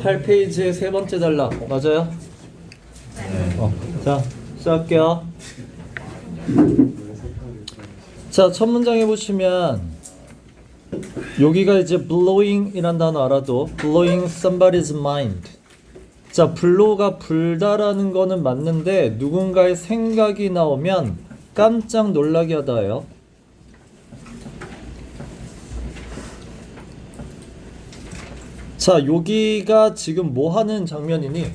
8페이지의 세 번째 단락 맞아요? 자, 시작할게요. 자, 첫 문장에 보시면 여기가 이제 blowing 이란 단어 알아도 blowing somebody's mind. 자, blow가 불다라는 거는 맞는데 누군가의 생각이 나오면 깜짝 놀라게 하다예요. 자, 여기가 지금 뭐 하는 장면이니?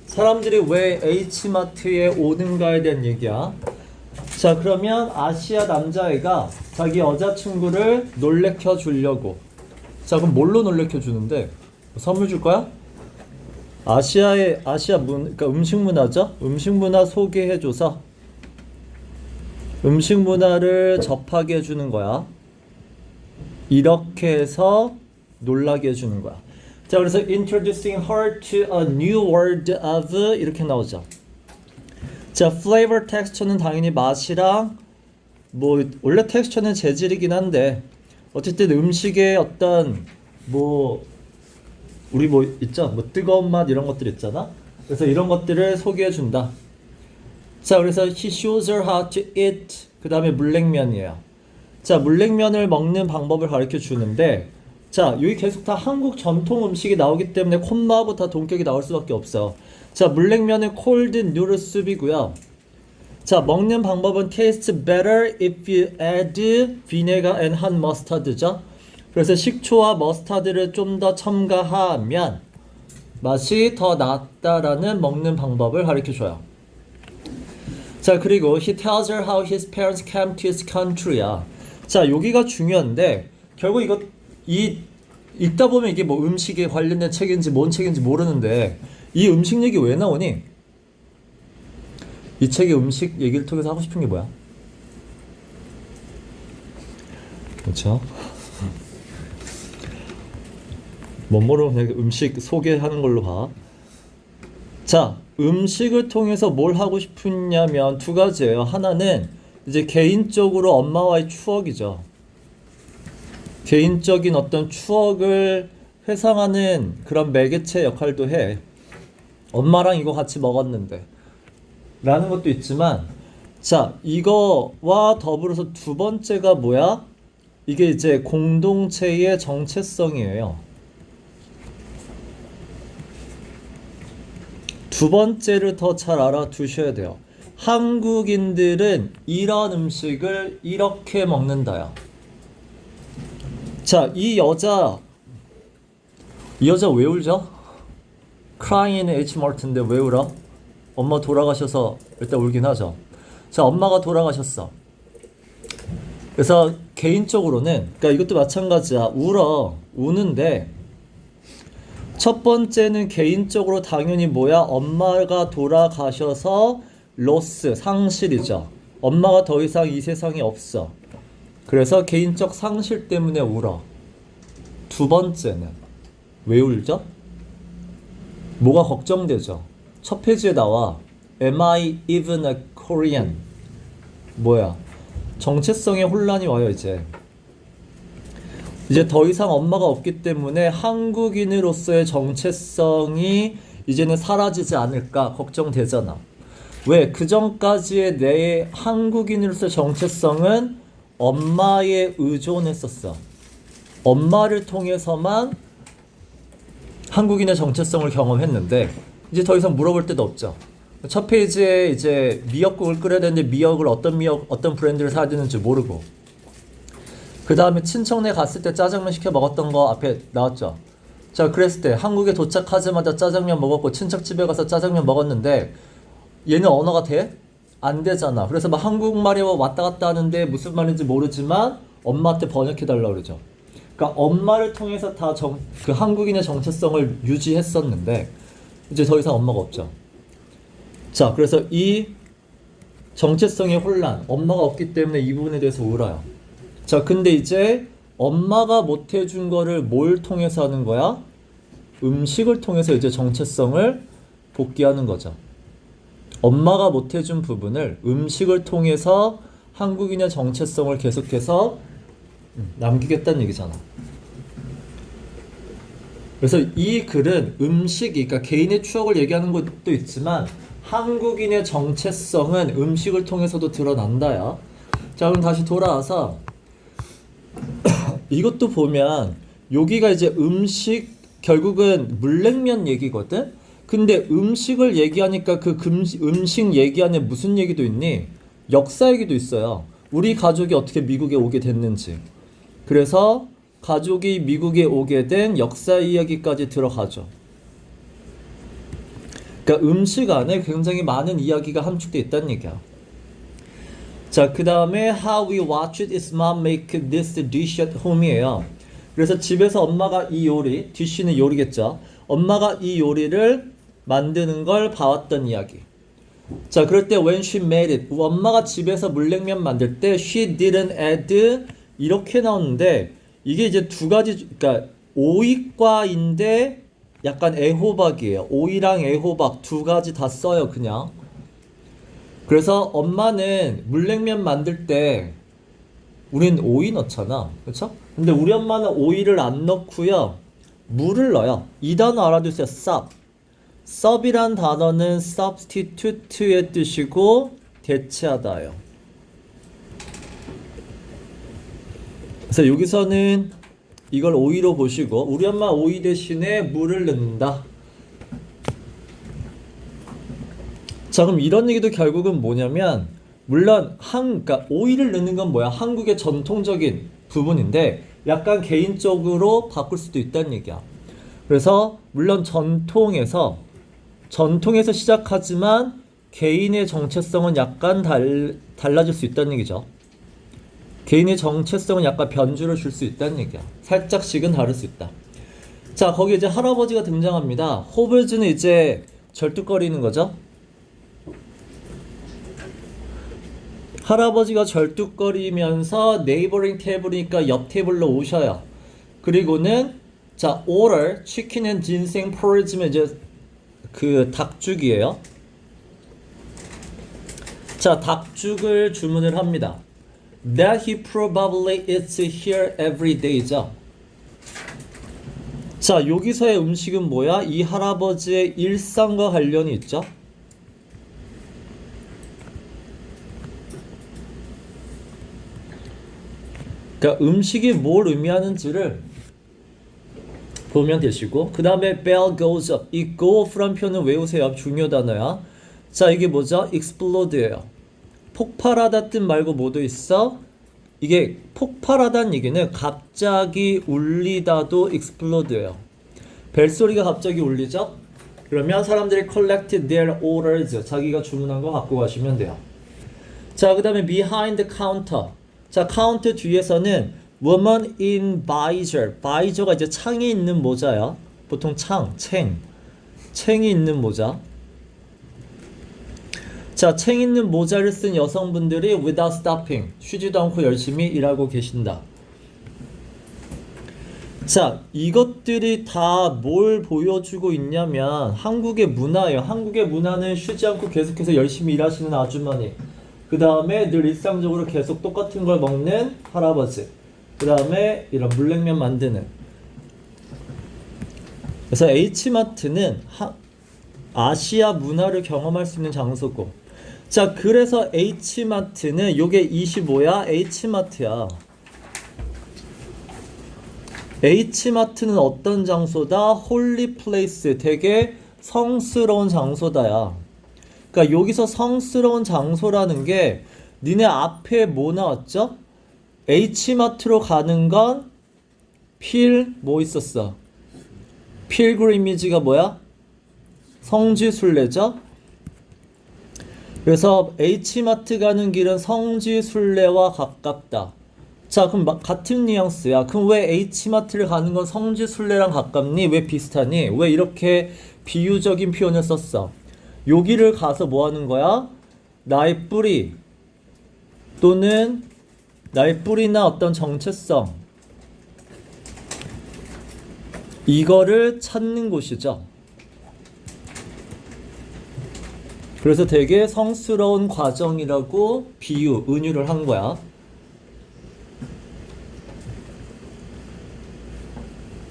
사람들이 왜 H마트에 오는가에 대한 얘기야. 자, 그러면 아시아 남자애가 자기 여자친구를 놀래켜 주려고. 자, 그럼 뭘로 놀래켜 주는데? 선물 줄 거야? 그러니까 음식 문화죠? 음식 문화 소개해줘서 음식 문화를 접하게 해주는 거야. 이렇게 해서 놀라게 해주는 거야. 자, 그래서 introducing her to a new world of 이렇게 나오죠. 자, flavor texture는 당연히 맛이랑 뭐 원래 텍스처는 재질이긴 한데 어쨌든 음식의 어떤 뭐 우리 뭐 있죠? 뭐 뜨거운 맛 이런 것들 있잖아. 그래서 이런 것들을 소개해 준다. 자, 그래서 he shows her how to eat. 그 다음에 물냉면이에요. 자, 물냉면을 먹는 방법을 가르쳐 주는데 자, 여기 계속 다 한국 전통 음식이 나오기 때문에 콤마하고 다 동격이 나올 수밖에 없어. 자, 물냉면은 cold noodle soup이고요. 자, 먹는 방법은 tastes better if you add vinegar and hot mustard죠. 그래서 식초와 머스타드를 좀 더 첨가하면 맛이 더 낫다라는 먹는 방법을 가르쳐줘요. 자, 그리고 he tells her how his parents came to his country야. 자, 여기가 중요한데 결국 이거 읽다 보면 이게 뭐 음식에 관련된 책인지 뭔 책인지 모르는데 이 음식 얘기 왜 나오니? 이 책의 음식 얘기를 통해서 하고 싶은 게 뭐야? 그렇죠? 못 모르면 그냥 음식 소개하는 걸로 봐. 자, 음식을 통해서 뭘 하고 싶으냐면 두 가지예요. 하나는 이제 개인적으로 엄마와의 추억이죠. 개인적인 어떤 추억을 회상하는 그런 매개체 역할도 해. 엄마랑 이거 같이 먹었는데 라는 것도 있지만 자, 이거와 더불어서 두 번째가 뭐야? 이게 이제 공동체의 정체성이에요. 두 번째를 더 잘 알아두셔야 돼요. 한국인들은 이런 음식을 이렇게 먹는다요. 자, 이 여자 왜 울죠? Crying in H Mart인데 왜 울어? 엄마 돌아가셔서 일단 울긴 하죠. 자, 엄마가 돌아가셨어. 그래서 개인적으로는 그러니까 이것도 마찬가지야. 우는데 첫 번째는 개인적으로 당연히 뭐야? 엄마가 돌아가셔서 로스, 상실이죠. 엄마가 더 이상 이 세상에 없어. 그래서 개인적 상실 때문에 울어. 두 번째는 왜 울죠? 뭐가 걱정되죠? 첫 페이지에 나와. Am I even a Korean? 뭐야? 정체성의 혼란이 와요, 이제. 이제 더 이상 엄마가 없기 때문에 한국인으로서의 정체성이 이제는 사라지지 않을까 걱정되잖아. 왜? 그 전까지의 내 한국인으로서의 정체성은 엄마에 의존했었어. 엄마를 통해서만 한국인의 정체성을 경험했는데 이제 더 이상 물어볼 데도 없죠. 첫 페이지에 이제 미역국을 끓여야 되는데 미역을 어떤 브랜드를 사야 되는지 모르고 그 다음에 친척네 갔을 때 짜장면 시켜 먹었던 거 앞에 나왔죠. 자, 그랬을 때 한국에 도착하자마자 짜장면 먹었고 친척집에 가서 짜장면 먹었는데 얘는 언어가 돼? 안 되잖아. 그래서 막 한국말이 왔다 갔다 하는데 무슨 말인지 모르지만 엄마한테 번역해달라고 그러죠. 그러니까 엄마를 통해서 다 그 한국인의 정체성을 유지했었는데 이제 더 이상 엄마가 없죠. 자, 그래서 이 정체성의 혼란, 엄마가 없기 때문에 이 부분에 대해서 울어요. 자, 근데 이제 엄마가 못 해준 거를 뭘 통해서 하는 거야? 음식을 통해서 이제 정체성을 복귀하는 거죠. 엄마가 못 해준 부분을 음식을 통해서 한국인의 정체성을 계속해서 남기겠다는 얘기잖아. 그래서 이 글은 음식이, 그러니까 개인의 추억을 얘기하는 것도 있지만 한국인의 정체성은 음식을 통해서도 드러난다야. 자, 그럼 다시 돌아와서 이것도 보면 여기가 이제 음식, 결국은 물냉면 얘기거든. 근데 음식을 얘기하니까 그 음식 얘기 안에 무슨 얘기도 있니? 역사 얘기도 있어요. 우리 가족이 어떻게 미국에 오게 됐는지. 그래서 가족이 미국에 오게 된 역사 이야기까지 들어가죠. 그러니까 음식 안에 굉장히 많은 이야기가 함축되어 있다는 얘기야. 자, 그 다음에 how we watched his mom make this dish at home이에요. 그래서 집에서 엄마가 이 요리, dish는 요리겠죠. 엄마가 이 요리를 만드는 걸 봐왔던 이야기. 자, 그럴 때 when she made it, 엄마가 집에서 물냉면 만들 때 she didn't add 이렇게 나오는데 이게 이제 두 가지, 그러니까 오이과인데 약간 애호박이에요. 오이랑 애호박 두 가지 다 써요, 그냥. 그래서 엄마는 물냉면 만들 때 우린 오이 넣잖아, 그렇죠? 근데 우리 엄마는 오이를 안 넣고요, 물을 넣어요. 이 단어 알아두세요. sub. sub이란 단어는 substitute의 뜻이고 대체하다예요. 그래서 여기서는 이걸 오이로 보시고 우리 엄마 오이 대신에 물을 넣는다. 자, 그럼 이런 얘기도 결국은 뭐냐면 물론 그러니까 오이를 넣는 건 뭐야? 한국의 전통적인 부분인데 약간 개인적으로 바꿀 수도 있다는 얘기야. 그래서 물론 전통에서 시작하지만 개인의 정체성은 약간 달라질 수 있다는 얘기죠. 개인의 정체성은 약간 변주를 줄 수 있다는 얘기야. 살짝씩은 다를 수 있다. 자, 거기 이제 할아버지가 등장합니다. 호블즈는 이제 절뚝거리는 거죠. 할아버지가 절뚝거리면서 네이버링 테이블이니까 옆 테이블로 오셔요. 그리고는 자, order 치킨 앤 진생 포리지면 이제 그 닭죽이에요. 자, 닭죽을 주문을 합니다. That he probably eats here every day죠. 자, 여기서의 음식은 뭐야? 이 할아버지의 일상과 관련이 있죠. 그러니까 음식이 뭘 의미하는지를 보면 되시고, 그 다음에 bell goes up. 이 go up라는 표현은 외우세요. 중요 단어야. 자, 이게 뭐죠? explode예요. 폭발하다 뜻 말고 뭐도 있어? 이게 폭발하다는 얘기는 갑자기 울리다도 explode예요. 벨소리가 갑자기 울리죠? 그러면 사람들이 collected their orders. 자기가 주문한 거 갖고 가시면 돼요. 자, 그 다음에 behind the counter. 자, 카운터 뒤에서는 woman in visor. visor가 이제 창이 있는 모자야. 보통 챙이 있는 모자. 자, 챙 있는 모자를 쓴 여성분들이 without stopping. 쉬지도 않고 열심히 일하고 계신다. 자, 이것들이 다 뭘 보여주고 있냐면 한국의 문화예요. 한국의 문화는 쉬지 않고 계속해서 열심히 일하시는 아주머니. 그 다음에 늘 일상적으로 계속 똑같은 걸 먹는 할아버지. 그 다음에 이런 물냉면 만드는. 그래서 H마트는 아시아 문화를 경험할 수 있는 장소고. 자, 그래서 H마트는 요게 25야. H마트야. H마트는 어떤 장소다? 홀리 플레이스. 되게 성스러운 장소다야. 그러니까 여기서 성스러운 장소라는 게 니네 앞에 뭐 나왔죠? H마트로 가는 건 뭐 있었어? 필그리미지가 뭐야? 성지순례죠? 그래서 H마트 가는 길은 성지순례와 가깝다. 자, 그럼 같은 뉘앙스야. 그럼 왜 H마트를 가는 건 성지순례랑 가깝니? 왜 비슷하니? 왜 이렇게 비유적인 표현을 썼어? 여기를 가서 뭐 하는 거야? 나의 뿌리 또는 나의 뿌리나 어떤 정체성 이거를 찾는 곳이죠. 그래서 되게 성스러운 과정이라고 은유를 한 거야.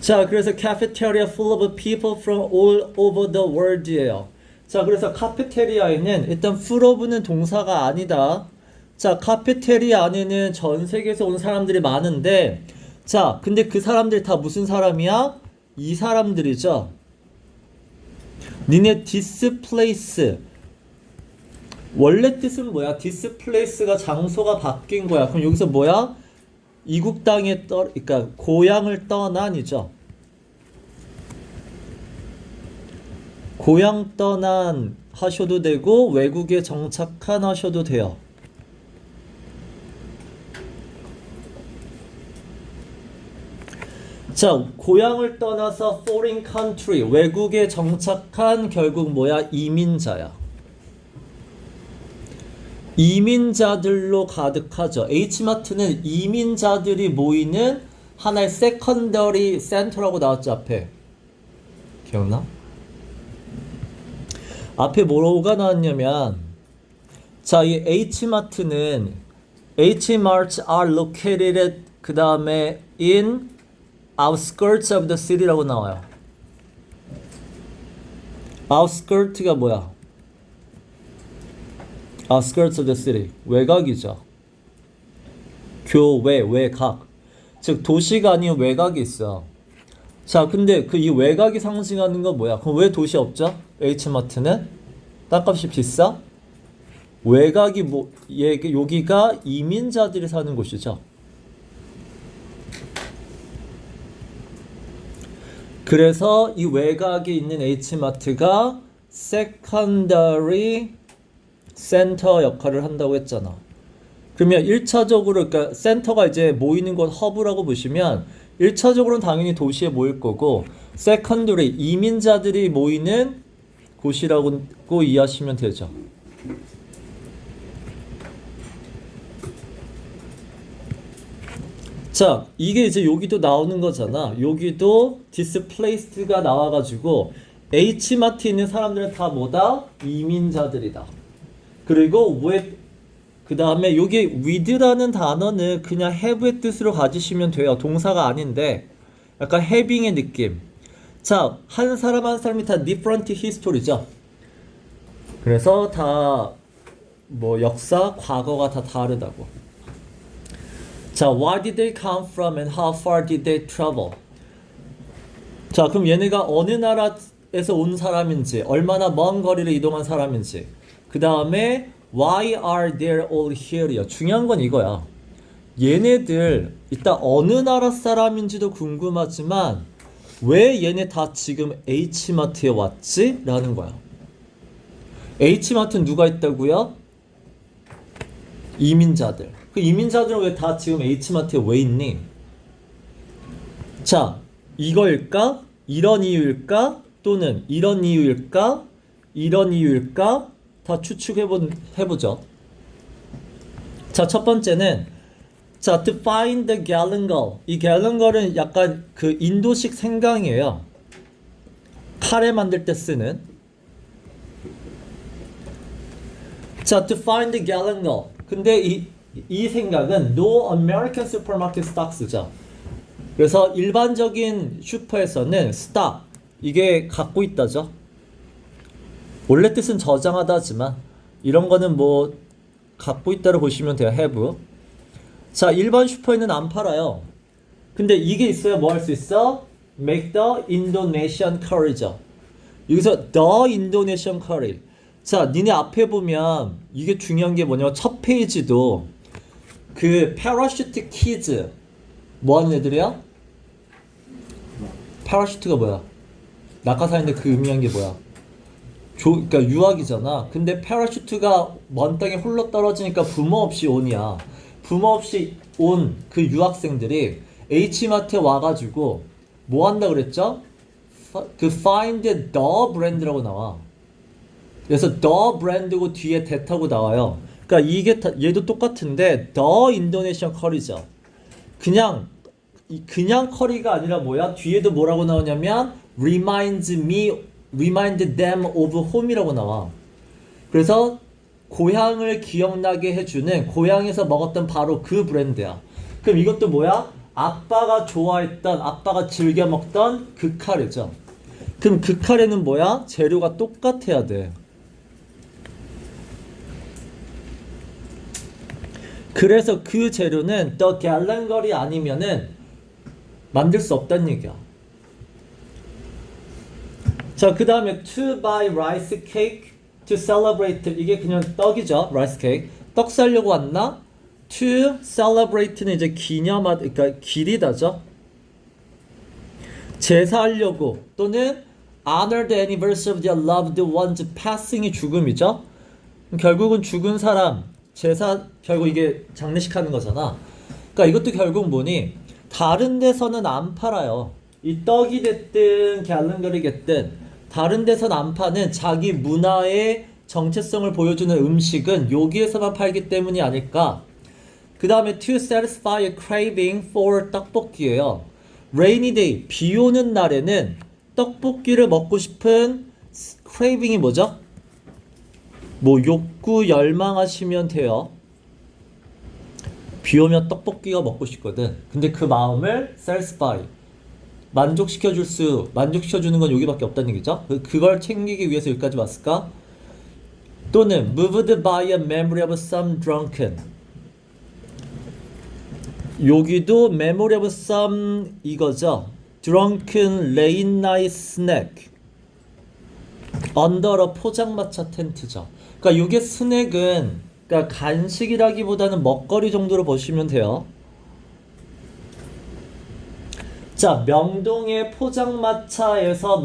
자, 그래서 cafeteria full of people from all over the world이에요. 자, 그래서 카페테리아에는 일단 full of는 동사가 아니다. 자, 카페테리아 안에는 전 세계에서 온 사람들이 많은데, 자, 근데 그 사람들 다 무슨 사람이야? 이 사람들이죠. 니네 displace. 원래 뜻은 뭐야? displace가 장소가 바뀐 거야. 그럼 여기서 뭐야? 이국 땅에 그러니까 고향을 떠난이죠. 고향 떠난 하셔도 되고 외국에 정착한 하셔도 돼요. 자, 고향을 떠나서 foreign country, 외국에 정착한 결국 뭐야? 이민자야. 이민자들로 가득하죠. H마트는 이민자들이 모이는 하나의 secondary center라고 나왔죠, 앞에. 기억나? 앞에 뭐가 나왔냐면, 자, 이 H마트는 Hmarts are located 그 다음에 in outskirts of the city라고 나와요. outskirt가 뭐야? outskirts of the city. 외곽이죠. 교외, 외곽. 즉 도시가 아닌 외곽이 있어. 자, 근데 그 이 외곽이 상징하는 건 뭐야? 그럼 왜 도시 없죠? H마트는? 땅값이 비싸? 외곽이 뭐, 여기가 이민자들이 사는 곳이죠. 그래서 이 외곽에 있는 H마트가 secondary 센터 역할을 한다고 했잖아. 그러면 1차적으로 그러니까 센터가 이제 모이는 곳 허브라고 보시면 1차적으로는 당연히 도시에 모일 거고 세컨더리 이민자들이 모이는 곳이라고 이해하시면 되죠. 자, 이게 이제 여기도 나오는 거잖아. 여기도 displaced가 나와가지고 H마트에 있는 사람들은 다 뭐다? 이민자들이다. 그리고 with 그 다음에 여기 with라는 단어는 그냥 have의 뜻으로 가지시면 돼요. 동사가 아닌데 약간 having의 느낌. 자, 한 사람 한 사람이 다 different history죠. 그래서 다 뭐 역사, 과거가 다 다르다고. 자, where did they come from and how far did they travel? 자, 그럼 얘네가 어느 나라에서 온 사람인지, 얼마나 먼 거리를 이동한 사람인지. 그 다음에 why are they all here요? 중요한 건 이거야. 얘네들 이따 어느 나라 사람인지도 궁금하지만 왜 얘네 다 지금 H마트에 왔지? 라는 거야. H마트는 누가 있다고요? 이민자들. 그 이민자들은 왜 다 지금 H마트에 왜 있니? 자, 이거일까? 이런 이유일까? 또는 이런 이유일까? 이런 이유일까? 다 추측해보죠. 자, 첫 번째는 자, to find the gallangal. 이 gallangal은 약간 그 인도식 생강이에요. 카레 만들 때 쓰는. 자, to find the gallangal. 근데 이 생각은 no American supermarket stocks죠. 그래서 일반적인 슈퍼에서는 stock 이게 갖고 있다죠. 원래 뜻은 저장하다 하지만 이런 거는 뭐 갖고 있다로 보시면 돼요. have. 자, 일반 슈퍼에는 안 팔아요. 근데 이게 있어야 뭐 할 수 있어? make the Indonesian curry죠. 여기서 the Indonesian curry. 자, 니네 앞에 보면 이게 중요한 게 뭐냐면 첫 페이지도 그 parachute kids 뭐 하는 애들이야? parachute가 뭐야? 낙하산인데 그 의미한 게 뭐야? 그러니까 유학이잖아. 근데 parachute가 먼 땅에 홀로 떨어지니까 부모 없이 온이야. 부모 없이 온 그 유학생들이 H마트에 와가지고 뭐 한다 그랬죠? 그 find the brand라고 나와. 그래서 the brand고 뒤에 that하고 나와요. 그러니까 이게 얘도 똑같은데 the Indonesian curry죠. 그냥 커리가 아니라 뭐야? 뒤에도 뭐라고 나오냐면 remind them of home이라고 나와. 그래서 고향을 기억나게 해주는 고향에서 먹었던 바로 그 브랜드야. 그럼 이것도 뭐야? 아빠가 좋아했던, 아빠가 즐겨 먹던 그 카레죠. 그럼 그 카레는 뭐야? 재료가 똑같아야 돼. 그래서 그 재료는 더 갤런거리 아니면은 만들 수 없다는 얘기야. 자, 그 다음에 to buy rice cake to celebrate. 이게 그냥 떡이죠. rice cake. 떡 사려고 왔나? to celebrate는 이제 그러니까 기리다죠. 제사하려고 또는 honor the anniversary of their loved ones. passing이 죽음이죠. 결국은 죽은 사람 제사 결국 이게 장례식 하는 거잖아. 그러니까 이것도 결국 뭐니? 다른 데서는 안 팔아요. 이 떡이 됐든 갤런거리겠든 다른 데서는 안 파는 자기 문화의 정체성을 보여주는 음식은 여기에서만 팔기 때문이 아닐까. 그 다음에 to satisfy a craving for 떡볶이예요. rainy day, 비 오는 날에는 떡볶이를 먹고 싶은 craving이 뭐죠? 뭐 욕구 열망하시면 돼요. 비 오면 떡볶이가 먹고 싶거든. 근데 그 마음을 satisfy, 만족시켜주는 건 여기밖에 없다는 얘기죠. 그걸 챙기기 위해서 여기까지 왔을까? 또는 moved by a memory of some drunken. 여기도 memory of some 이거죠. drunken late night snack under a 포장마차 텐트죠. 그러니까 이게 스낵은 그러니까 간식이라기보다는 먹거리 정도로 보시면 돼요. 자, 명동의 포장마차에서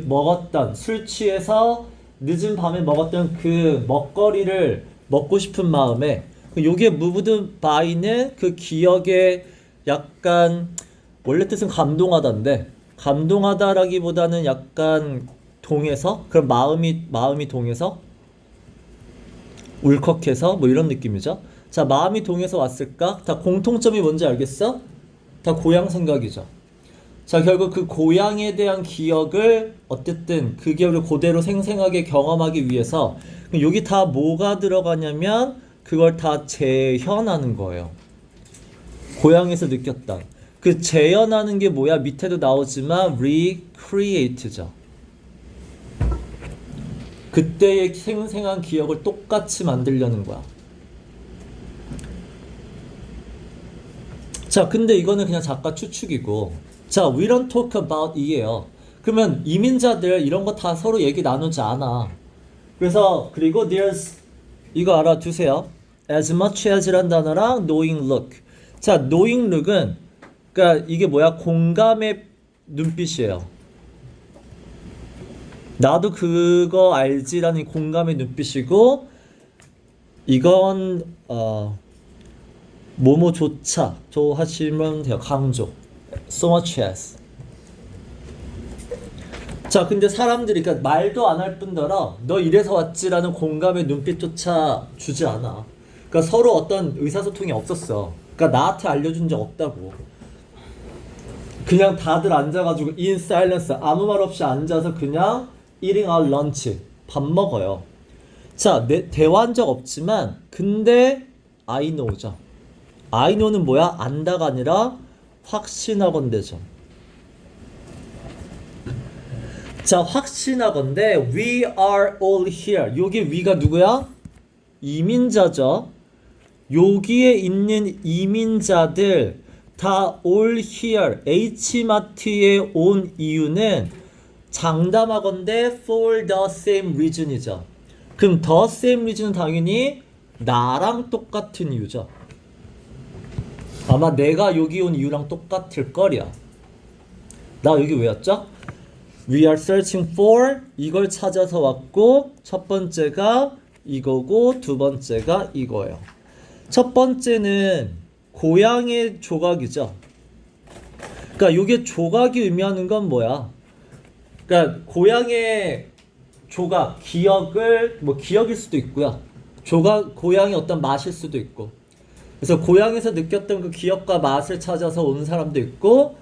먹었던 술 취해서 늦은 밤에 먹었던 그 먹거리를 먹고 싶은 마음에 요게 moved by는 그 기억에 약간 원래 뜻은 감동하다인데 감동하다라기보다는 약간 동해서 그럼 마음이 동해서 울컥해서 뭐 이런 느낌이죠. 자, 마음이 동해서 왔을까? 다 공통점이 뭔지 알겠어? 다 고향 생각이죠. 자, 결국 그 고향에 대한 기억을 어쨌든 그 기억을 그대로 생생하게 경험하기 위해서 여기 다 뭐가 들어가냐면 그걸 다 재현하는 거예요. 고향에서 느꼈다. 그 재현하는 게 뭐야? 밑에도 나오지만 recreate죠. 그때의 생생한 기억을 똑같이 만들려는 거야. 자, 근데 이거는 그냥 작가 추측이고, 자, we don't talk about 이에요. 그러면 이민자들 이런 거 다 서로 얘기 나누지 않아. 그래서 그리고 there's 이거 알아두세요. as much as란 단어랑 knowing look. 자, knowing look은 그러니까 이게 뭐야? 공감의 눈빛이에요. 나도 그거 알지라는 공감의 눈빛이고, 이건 뭐뭐조차 하시면 돼요. 강조. so much as. 자, 근데 사람들이 그러니까 말도 안 할 뿐더러 너 이래서 왔지라는 공감의 눈빛조차 주지 않아. 그러니까 서로 어떤 의사소통이 없었어. 그러니까 나한테 알려준 적 없다고. 그냥 다들 앉아가지고 in silence 아무 말 없이 앉아서 그냥 eating our lunch 밥 먹어요. 자, 대화한 적 없지만 근데 I know죠. I know는 뭐야? 안다가 아니라 확신하건대죠. 자, 확신하건대 we are all here. 여기 we가 누구야? 이민자죠. 여기에 있는 이민자들 다 all here H마트에 온 이유는 장담하건대 for the same reason이죠. 그럼 the same reason은 당연히 나랑 똑같은 이유죠. 아마 내가 여기 온 이유랑 똑같을 거야. 나 여기 왜 왔죠? We are searching for 이걸 찾아서 왔고 첫 번째가 이거고 두 번째가 이거예요. 첫 번째는 고향의 조각이죠. 그러니까 이게 조각이 의미하는 건 뭐야? 그러니까 고향의 조각, 기억을 뭐 기억일 수도 있고요. 조각 고향의 어떤 맛일 수도 있고. 그래서 고향에서 느꼈던 그 기억과 맛을 찾아서 온 사람도 있고,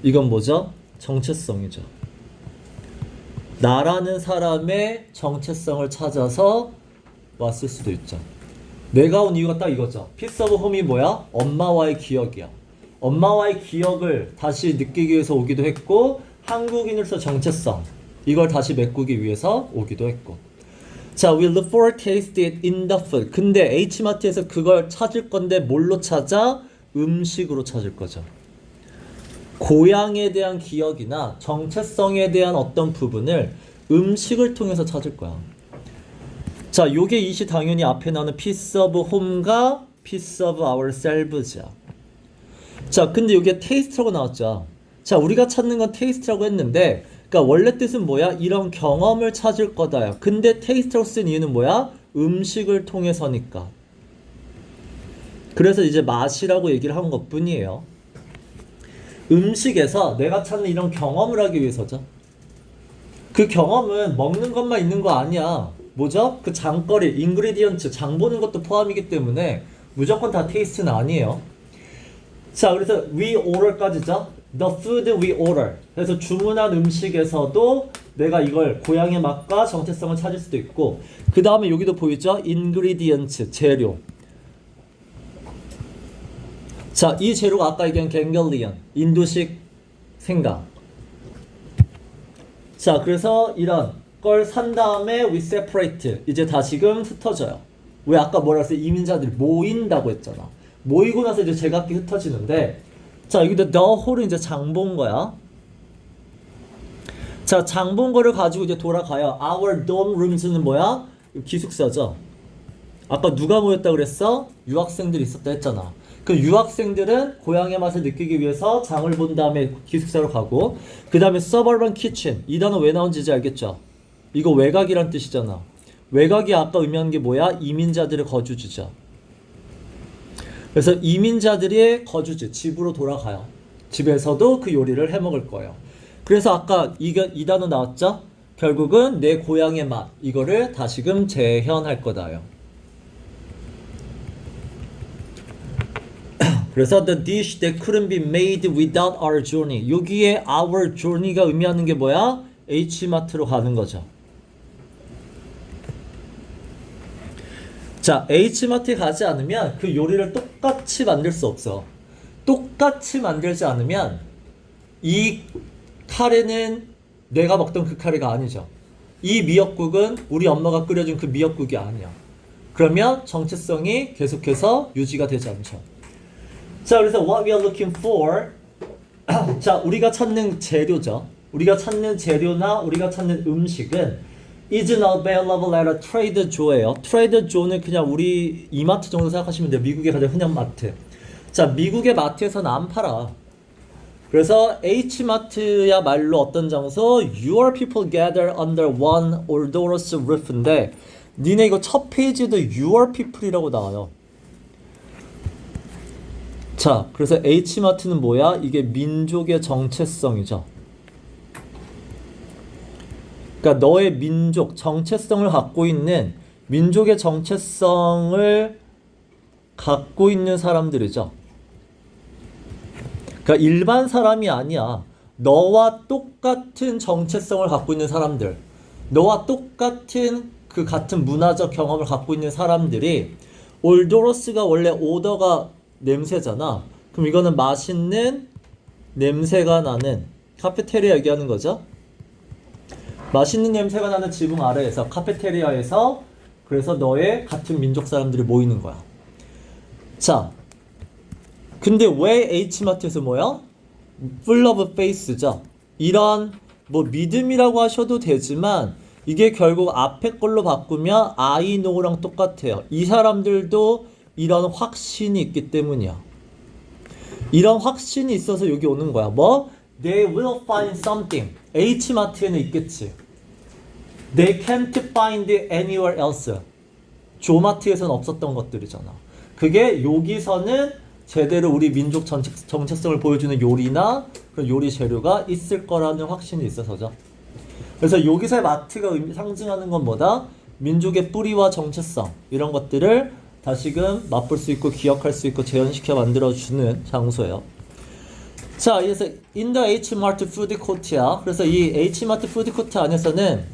이건 뭐죠? 정체성이죠. 나라는 사람의 정체성을 찾아서 왔을 수도 있죠. 내가 온 이유가 딱 이거죠. 피스 오브 홈이 뭐야? 엄마와의 기억이야. 엄마와의 기억을 다시 느끼기 위해서 오기도 했고 한국인으로서 정체성 이걸 다시 메꾸기 위해서 오기도 했고. 자, we look for taste it in the food. 근데 H마트에서 그걸 찾을 건데 뭘로 찾아? 음식으로 찾을 거죠. 고향에 대한 기억이나 정체성에 대한 어떤 부분을 음식을 통해서 찾을 거야. 자, 요게 이시 당연히 앞에 나오는 piece of home과 piece of ourselves야. 자, 근데 요게 taste라고 나왔죠. 자, 우리가 찾는 건 taste라고 했는데, 그러니까 원래 뜻은 뭐야? 이런 경험을 찾을 거다요. 근데 taste라고 쓴 이유는 뭐야? 음식을 통해서니까. 그래서 이제 맛이라고 얘기를 한 것뿐이에요. 음식에서 내가 찾는 이런 경험을 하기 위해서죠. 그 경험은 먹는 것만 있는 거 아니야. 뭐죠? 그 장거리, 인그리디언츠, 장 보는 것도 포함이기 때문에 무조건 다 테이스트는 아니에요. 자, 그래서 we order까지죠. The food we order. 그래서 주문한 음식에서도 내가 이걸 고향의 맛과 정체성을 찾을 수도 있고, 그 다음에 여기도 보이죠? ingredients, 재료. 자, 이 재료가 아까 얘기한 갱글리언, 인도식 생강. 자, 그래서 이런 걸 산 다음에 we separate. 이제 다시금 흩어져요. 왜 아까 뭐라 했어요? 이민자들이 모인다고 했잖아. 모이고 나서 이제 제각기 흩어지는데, 자, 여기도 the whole은 이제 장 본 거야. 자, 장 본 거를 가지고 이제 돌아가요. Our dorm rooms는 뭐야? 기숙사죠. 아까 누가 모였다 그랬어? 유학생들이 있었다 했잖아. 그 유학생들은 고향의 맛을 느끼기 위해서 장을 본 다음에 기숙사로 가고, 그 다음에 suburban kitchen. 이 단어 왜 나온지 이제 알겠죠? 이거 외곽이란 뜻이잖아. 외곽이 아까 의미하는 게 뭐야? 이민자들의 거주지죠. 그래서 이민자들의 거주지, 집으로 돌아가요. 집에서도 그 요리를 해 먹을 거예요. 그래서 아까 이 단어 나왔죠? 결국은 내 고향의 맛, 이거를 다시금 재현할 거다요. 그래서 the dish that couldn't be made without our journey. 여기에 our journey가 의미하는 게 뭐야? H마트로 가는 거죠. 자, H마트에 가지 않으면 그 요리를 똑같이 만들 수 없어. 똑같이 만들지 않으면 이 카레는 내가 먹던 그 카레가 아니죠. 이 미역국은 우리 엄마가 끓여준 그 미역국이 아니야. 그러면 정체성이 계속해서 유지가 되지 않죠. 자, 그래서 what we are looking for. 자, 우리가 찾는 재료죠. 우리가 찾는 재료나 우리가 찾는 음식은 isn't available at a Trader Joe예요. Trader Joe는 그냥 우리 이마트 정도 생각하시면 돼요. 미국의 가장 흔한 마트. 자, 미국의 마트에서는 안 팔아. 그래서 H마트야말로 어떤 장소? Your people gather under one odorous roof인데, 니네 이거 첫 페이지도 Your people이라고 나와요. 자, 그래서 H마트는 뭐야? 이게 민족의 정체성이죠. 그러니까 너의 민족, 정체성을 갖고 있는, 민족의 정체성을 갖고 있는 사람들이죠. 그러니까 일반 사람이 아니야. 너와 똑같은 정체성을 갖고 있는 사람들, 너와 똑같은 그 같은 문화적 경험을 갖고 있는 사람들이, 올도로스가 원래 오더가 냄새잖아. 그럼 이거는 맛있는 냄새가 나는 카페테리아 얘기하는 거죠. 맛있는 냄새가 나는 지붕 아래에서 카페테리아에서, 그래서 너의 같은 민족 사람들이 모이는 거야. 자, 근데 왜 H마트에서 뭐야? Full of faith죠. 이런 뭐 믿음이라고 하셔도 되지만 이게 결국 앞에 걸로 바꾸면 I know랑 똑같아요. 이 사람들도 이런 확신이 있기 때문이야. 이런 확신이 있어서 여기 오는 거야. 뭐? They will find something. H마트에는 있겠지. They can't find it anywhere else. 조마트에서는 없었던 것들이잖아. 그게 여기서는 제대로 우리 민족 정체성을 보여주는 요리나 그런 요리 재료가 있을 거라는 확신이 있어서죠. 그래서 여기서의 마트가 상징하는 건 뭐다? 민족의 뿌리와 정체성, 이런 것들을 다시금 맛볼 수 있고 기억할 수 있고 재현시켜 만들어주는 장소예요. 자, 그래서 in the Hmart food court야. 그래서 이 Hmart food court 안에서는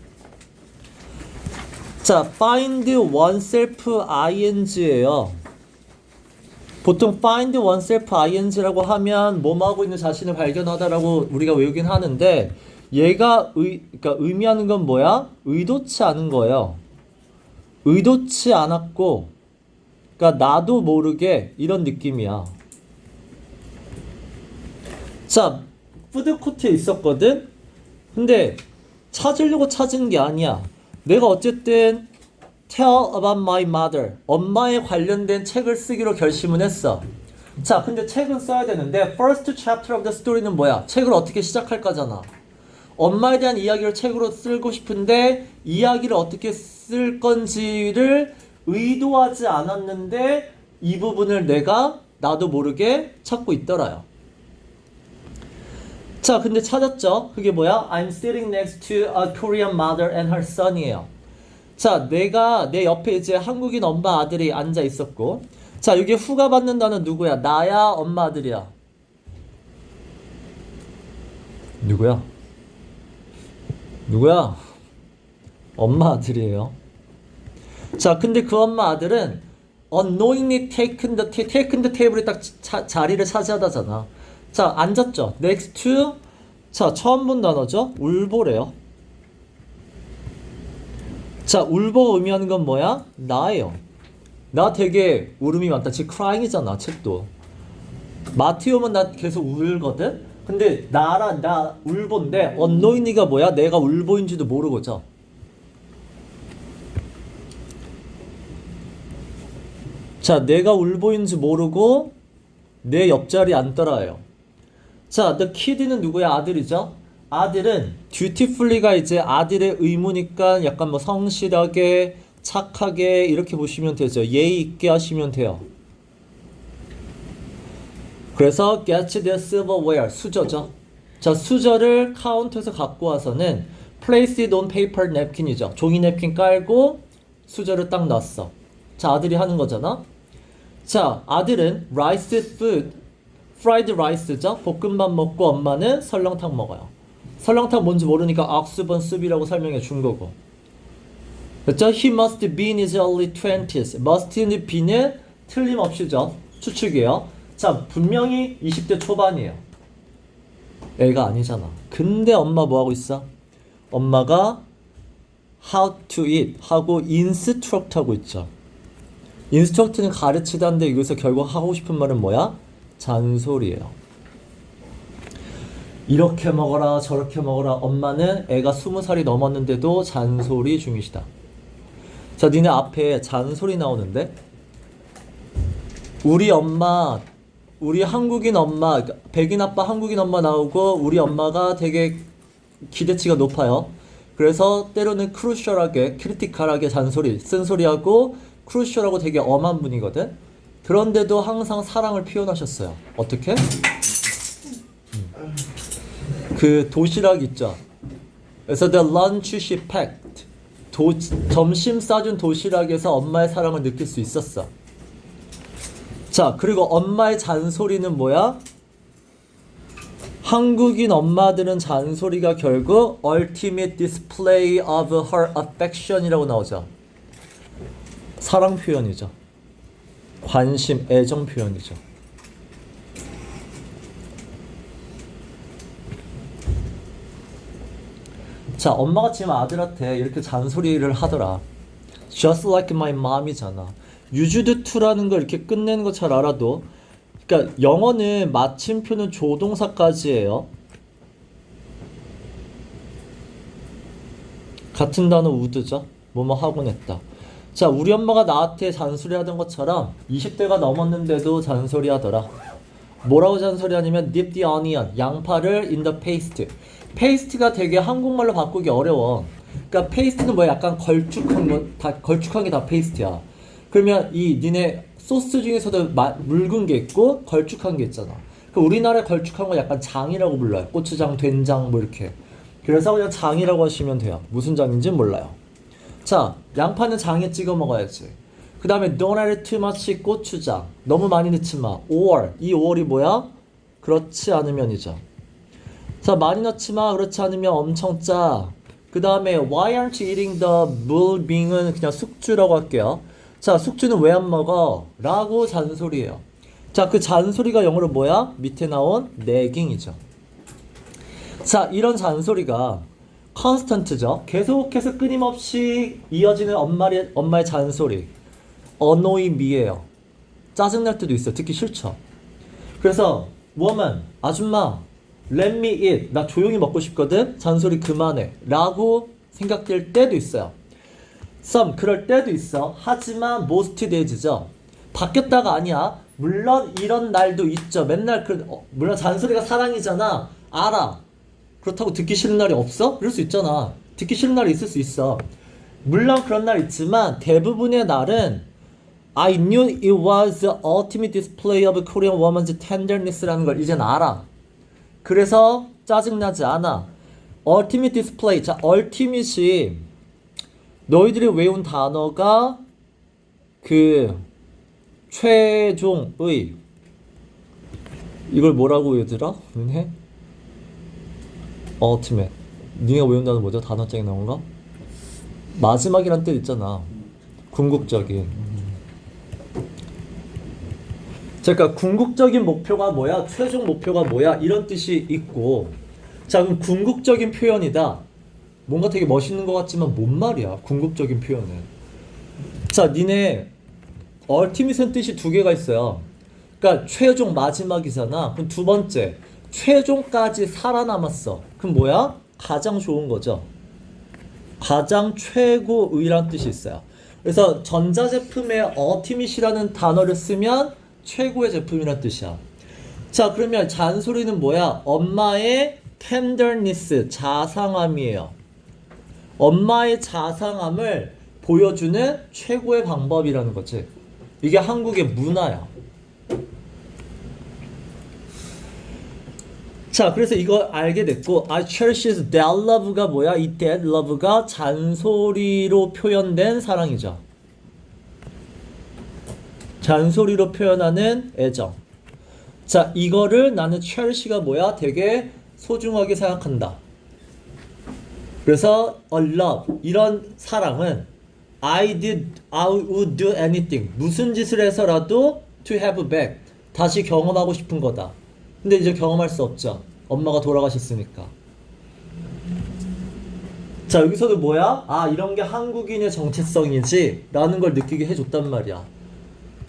자, find oneself ing예요. 보통 find oneself ing라고 하면 몸 하고 있는 자신을 발견하다라고 우리가 외우긴 하는데 얘가 그러니까 의미하는 건 뭐야? 의도치 않은 거예요. 의도치 않았고, 그러니까 나도 모르게 이런 느낌이야. 자, 푸드코트에 있었거든? 근데 찾으려고 찾은 게 아니야. 내가 어쨌든 Tell about my mother. 엄마에 관련된 책을 쓰기로 결심을 했어. 자, 근데 책은 써야 되는데 first chapter of the story는 뭐야? 책을 어떻게 시작할 거잖아. 엄마에 대한 이야기를 책으로 쓰고 싶은데 이야기를 어떻게 쓸 건지를 의도하지 않았는데 이 부분을 내가 나도 모르게 찾고 있더라요. 자, 근데 찾았죠? 그게 뭐야? I'm sitting next to a Korean mother and her son이에요. 자, 내가 내 옆에 이제 한국인 엄마 아들이 앉아 있었고, 자, 여기 후가 받는다는 누구야? 나야, 엄마 아들이야. 누구야? 누구야? 엄마 아들이에요. 자, 근데 그 엄마 아들은 unknowingly taken the table에 딱 자리를 차지하다잖아. 자, 앉았죠. next to, 자, 처음 본 단어죠. 울보래요. 자, 울보가 의미하는 건 뭐야? 나예요. 나 되게 울음이 많다. 지금 crying이잖아, 책도. 마티 오면 나 계속 울거든? 근데 나 울보인데 unknowingly가 뭐야? 내가 울보인지도 모르고죠. 자, 내가 울보인지 모르고 내 옆자리에 앉더라요. 자, the kid는 누구야? 아들이죠? 아들은 dutifully가 이제 아들의 의무니까 약간 뭐 성실하게, 착하게 이렇게 보시면 되죠. 예의 있게 하시면 돼요. 그래서 gets the silverware, 수저죠. 자, 수저를 카운터에서 갖고 와서는 place it on paper napkin이죠. 종이 냅킨 깔고 수저를 딱 놨어. 자, 아들이 하는 거잖아. 자, 아들은 rice food, fried rice죠. 볶음밥 먹고 엄마는 설렁탕 먹어요. 설렁탕 뭔지 모르니까 악수번 숲이라고 설명해 준 거고. 그렇죠? He must be in his early 20s. must는 be는 틀림없이죠. 추측이에요. 자, 분명히 20대 초반이에요. 애가 아니잖아. 근데 엄마 뭐 하고 있어? 엄마가 how to eat 하고 instruct 하고 있죠. instruct는 가르치다인데 여기서 결국 하고 싶은 말은 뭐야? 잔소리예요. 이렇게 먹어라 저렇게 먹어라. 엄마는 애가 20살이 넘었는데도 잔소리 중이시다. 자, 니네 앞에 잔소리 나오는데 우리 엄마, 우리 한국인 엄마, 백인 아빠 한국인 엄마 나오고 우리 엄마가 되게 기대치가 높아요. 그래서 때로는 크루셜하게, 크리티컬하게 잔소리, 쓴소리하고 크루셜하고 되게 엄한 분이거든. 그런데도 항상 사랑을 표현하셨어요. 어떻게? 그 도시락 있죠. 그래서 the lunch she packed. 점심 싸준 도시락에서 엄마의 사랑을 느낄 수 있었어. 자, 그리고 엄마의 잔소리는 뭐야? 한국인 엄마들은 잔소리가 결국 ultimate display of her affection이라고 나오죠. 사랑 표현이죠. 관심, 애정 표현이죠. 자, 엄마가 지금 아들한테 이렇게 잔소리를 하더라. Just like my mom이잖아. used to라는 걸 이렇게 끝내는 거 잘 알아도, 그러니까 영어는 마침표는 조동사까지예요. 같은 단어 would죠. 뭐뭐 하곤 했다. 자, 우리 엄마가 나한테 잔소리 하던 것처럼 20대가 넘었는데도 잔소리 하더라. 뭐라고 잔소리 하냐면 dip the onion, 양파를 in the paste. 페이스트가 되게 한국말로 바꾸기 어려워. 그러니까 페이스트는 뭐야? 약간 걸쭉한 거, 다 걸쭉한 게 다 페이스트야. 그러면 이 니네 소스 중에서도 묽은 게 있고 걸쭉한 게 있잖아. 그 우리나라에 걸쭉한 거 약간 장이라고 불러요. 고추장, 된장 뭐 이렇게. 그래서 그냥 장이라고 하시면 돼요. 무슨 장인지 몰라요. 자, 양파는 장에 찍어 먹어야지. 그 다음에 don't add too much 고추장. 너무 많이 넣지 마. or, 이 or이 뭐야? 그렇지 않으면이죠. 자, 많이 넣지 마. 그렇지 않으면 엄청 짜. 그 다음에 why aren't you eating the bull being은 그냥 숙주라고 할게요. 자, 숙주는 왜 안 먹어? 라고 잔소리예요. 자, 그 잔소리가 영어로 뭐야? 밑에 나온 nagging이죠. 자, 이런 잔소리가 constant죠. 계속해서 끊임없이 이어지는 엄마의 잔소리. annoy me예요. 짜증날 때도 있어. 듣기 싫죠. 그래서 woman, 아줌마, let me eat. 나 조용히 먹고 싶거든. 잔소리 그만해. 라고 생각될 때도 있어요. some, 그럴 때도 있어. 하지만 most days죠. 바뀌었다가 아니야. 물론 이런 날도 있죠. 맨날 물론 잔소리가 사랑이잖아. 알아. 그렇다고 듣기 싫은 날이 없어? 이럴 수 있잖아. 듣기 싫은 날이 있을 수 있어. 물론 그런 날 있지만 대부분의 날은 I knew it was the ultimate display of Korean woman's tenderness라는 걸 이젠 알아. 그래서 짜증나지 않아. ultimate display. 자, ultimate이 너희들이 외운 단어가 그 최종의 이걸 뭐라고 얘들아? 해? ultimate. 네가 외운 단어 뭐죠? 단어장에 나온 거? 마지막이란 뜻 있잖아. 궁극적인. 자, 그러니까 궁극적인 목표가 뭐야? 최종 목표가 뭐야? 이런 뜻이 있고. 자, 그럼 궁극적인 표현이다. 뭔가 되게 멋있는 것 같지만 뭔 말이야? 궁극적인 표현은. 자, 니네 ultimate는 뜻이 두 개가 있어요. 그러니까 최종 마지막이잖아. 그럼 두 번째 최종까지 살아남았어. 그럼 뭐야? 가장 좋은 거죠. 가장 최고의란 뜻이 있어요. 그래서 전자제품에 ultimate이라는 단어를 쓰면 최고의 제품이란 뜻이야. 자, 그러면 잔소리는 뭐야? 엄마의 tenderness, 자상함이에요. 엄마의 자상함을 보여주는 최고의 방법이라는 거지. 이게 한국의 문화야. 자, 그래서 이거 알게 됐고, I cherish that love가 뭐야? 이 that love가 잔소리로 표현된 사랑이죠. 잔소리로 표현하는 애정. 자, 이거를 나는 cherish가 뭐야? 되게 소중하게 생각한다. 그래서 a love, 이런 사랑은 I would do anything. 무슨 짓을 해서라도 to have back. 다시 경험하고 싶은 거다. 근데 이제 경험할 수 없죠. 엄마가 돌아가셨으니까. 자, 여기서도 뭐야? 아, 이런 게 한국인의 정체성이지 라는 걸 느끼게 해줬단 말이야.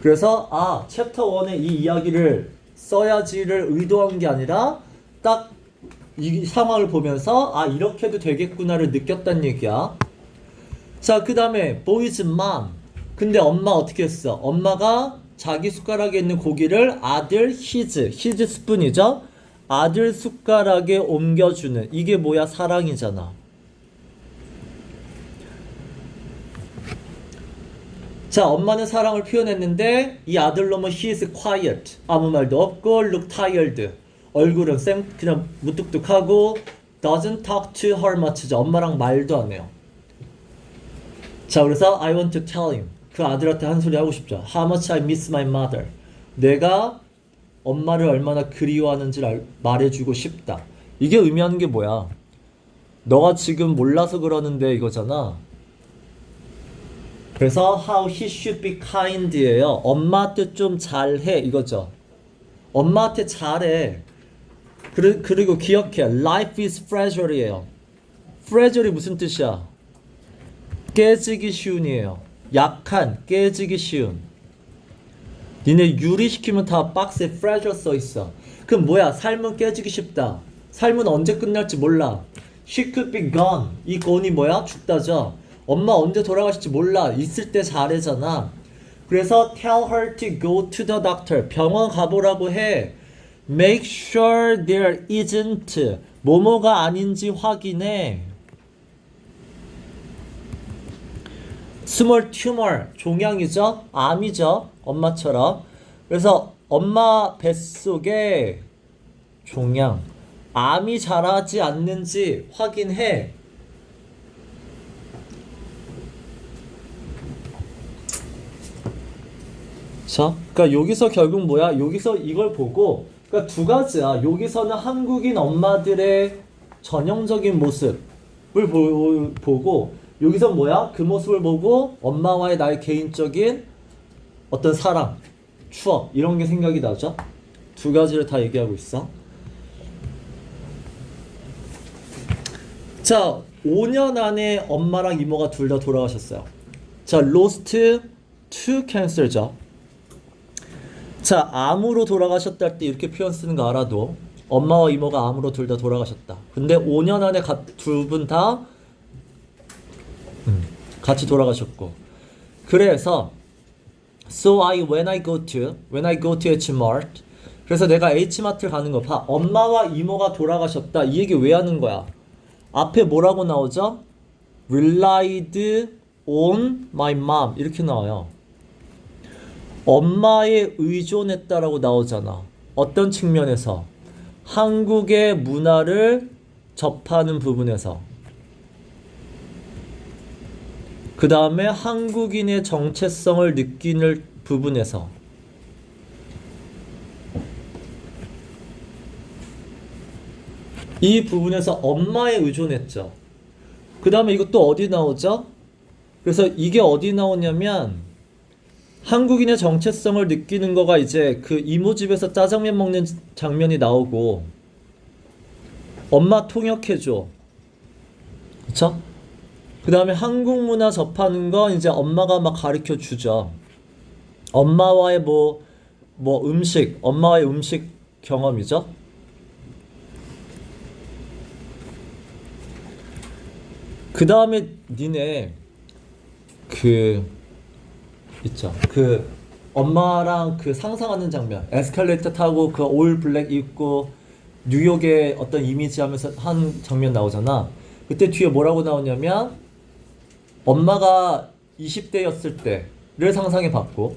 그래서 아, 챕터 1에 이 이야기를 써야지를 의도한 게 아니라 딱 이 상황을 보면서 아, 이렇게도 되겠구나를 느꼈단 얘기야. 자, 그 다음에 boy's mom. 근데 엄마 어떻게 했어? 엄마가 자기 숟가락에 있는 고기를 아들 his 스푼이죠? 아들 숟가락에 옮겨주는, 이게 뭐야? 사랑이잖아. 자, 엄마는 사랑을 표현했는데 이 아들놈은 he is quiet. 아무 말도 없고 look tired. 얼굴은 그냥 무뚝뚝하고 doesn't talk to her much죠. 엄마랑 말도 안 해요. 자, 그래서 I want to tell him. 그 아들한테 한 소리 하고 싶죠. How much I miss my mother. 내가 엄마를 얼마나 그리워하는지를 말해주고 싶다. 이게 의미하는 게 뭐야? 너가 지금 몰라서 그러는데 이거잖아. 그래서 how he should be kind예요. 엄마한테 좀 잘해 이거죠. 엄마한테 잘해. 그리고 기억해. Life is fragile이에요. fragile 무슨 뜻이야? 깨지기 쉬운이에요. 약한, 깨지기 쉬운. 니네 유리시키면 다 박스에 fragile 써있어. 그럼 뭐야? 삶은 깨지기 쉽다. 삶은 언제 끝날지 몰라. She could be gone. 이 gone이 뭐야? 죽다죠. 엄마 언제 돌아가실지 몰라. 있을 때 잘해잖아. 그래서 tell her to go to the doctor. 병원 가보라고 해. Make sure there isn't. 뭐뭐가 아닌지 확인해. small tumor. 종양이죠. 암이죠. 엄마처럼. 그래서 엄마 뱃속에 종양. 암이 자라지 않는지 확인해. 자, 그러니까 여기서 결국 뭐야? 여기서 이걸 보고, 그러니까 두 가지야. 여기서는 한국인 엄마들의 전형적인 모습, 보고 여기서 뭐야? 그 모습을 보고 엄마와의 나의 개인적인 어떤 사랑, 추억 이런 게 생각이 나죠? 두 가지를 다 얘기하고 있어. 자, 5년 안에 엄마랑 이모가 둘 다 돌아가셨어요. 자, lost to cancer죠. 자, 암으로 돌아가셨다 할 때 이렇게 표현 쓰는 거 알아도 엄마와 이모가 암으로 둘 다 돌아가셨다. 근데 5년 안에 두 분 다 같이 돌아가셨고. 그래서 so when I go to Hmart. 그래서 내가 H마트를 가는 거 봐. 엄마와 이모가 돌아가셨다. 이 얘기 왜 하는 거야? 앞에 뭐라고 나오죠? relied on my mom 이렇게 나와요. 엄마에 의존했다라고 나오잖아. 어떤 측면에서? 한국의 문화를 접하는 부분에서. 그 다음에 한국인의 정체성을 느끼는 부분에서. 이 부분에서 엄마에 의존했죠. 그 다음에 이것도 어디 나오죠? 그래서 이게 어디 나오냐면 한국인의 정체성을 느끼는 거가 이제 그 이모 집에서 짜장면 먹는 장면이 나오고 엄마 통역해줘. 그쵸? 그 다음에 한국 문화 접하는 거 이제 엄마가 막 가르쳐 주죠. 엄마와의 음식, 엄마와의 음식 경험이죠. 그 다음에 니네 있죠. 엄마랑 상상하는 장면. 에스컬레이터 타고 올 블랙 입고 뉴욕의 어떤 이미지 하면서 한 장면 나오잖아. 그때 뒤에 뭐라고 나오냐면 엄마가 20대였을 때를 상상해 봤고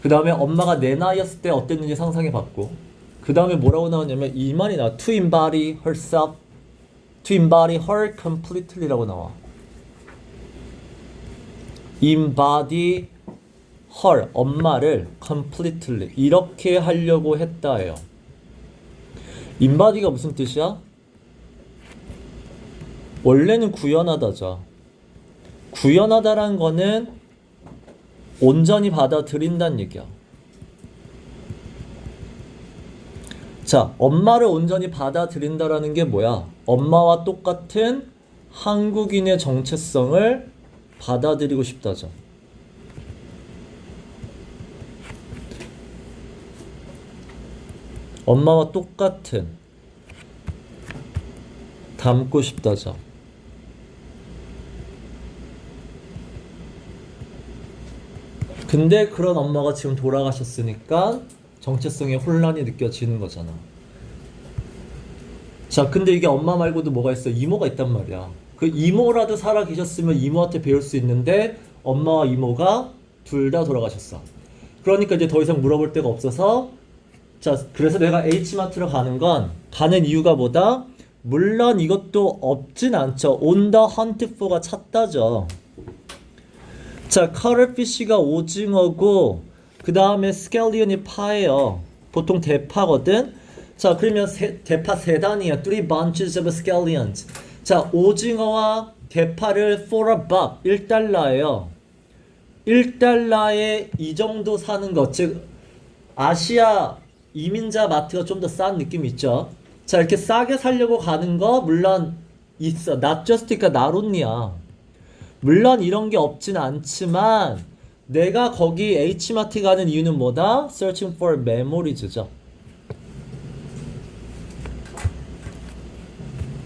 그 다음에 엄마가 내 나이였을 때 어땠는지 상상해 봤고 그 다음에 뭐라고 나오냐면 이 말이 나와. To embody herself, to embody her completely라고 나와. embody her, 엄마를 completely 이렇게 하려고 했다예요. embody가 무슨 뜻이야? 원래는 구현하다죠. 구현하다라는 거는 온전히 받아들인다는 얘기야. 자, 엄마를 온전히 받아들인다라는 게 뭐야? 엄마와 똑같은 한국인의 정체성을 받아들이고 싶다죠. 엄마와 똑같은 닮고 싶다죠. 근데 그런 엄마가 지금 돌아가셨으니까 정체성의 혼란이 느껴지는 거잖아. 자, 근데 이게 엄마 말고도 뭐가 있어? 이모가 있단 말이야. 그 이모라도 살아 계셨으면 이모한테 배울 수 있는데 엄마와 이모가 둘 다 돌아가셨어. 그러니까 이제 더 이상 물어볼 데가 없어서 자, 그래서 내가 H마트로 가는 이유가 뭐다? 물론 이것도 없진 않죠. On the hunt for가 찾다죠. 자, 카레피쉬가 오징어고 그 다음에 스켈리언이 파예요. 보통 대파거든. 자, 그러면 대파 세 단이야. 3 bunches of scallions. 자, 오징어와 대파를 for a buck 1달러예요. 1달러에 이 정도 사는 것, 즉 아시아 이민자 마트가 좀 더 싼 느낌 있죠. 자, 이렇게 싸게 살려고 가는 거 물론 있어. not just니까 not only야. 물론 이런 게 없진 않지만 내가 거기 H마트 가는 이유는 뭐다? Searching for memories죠.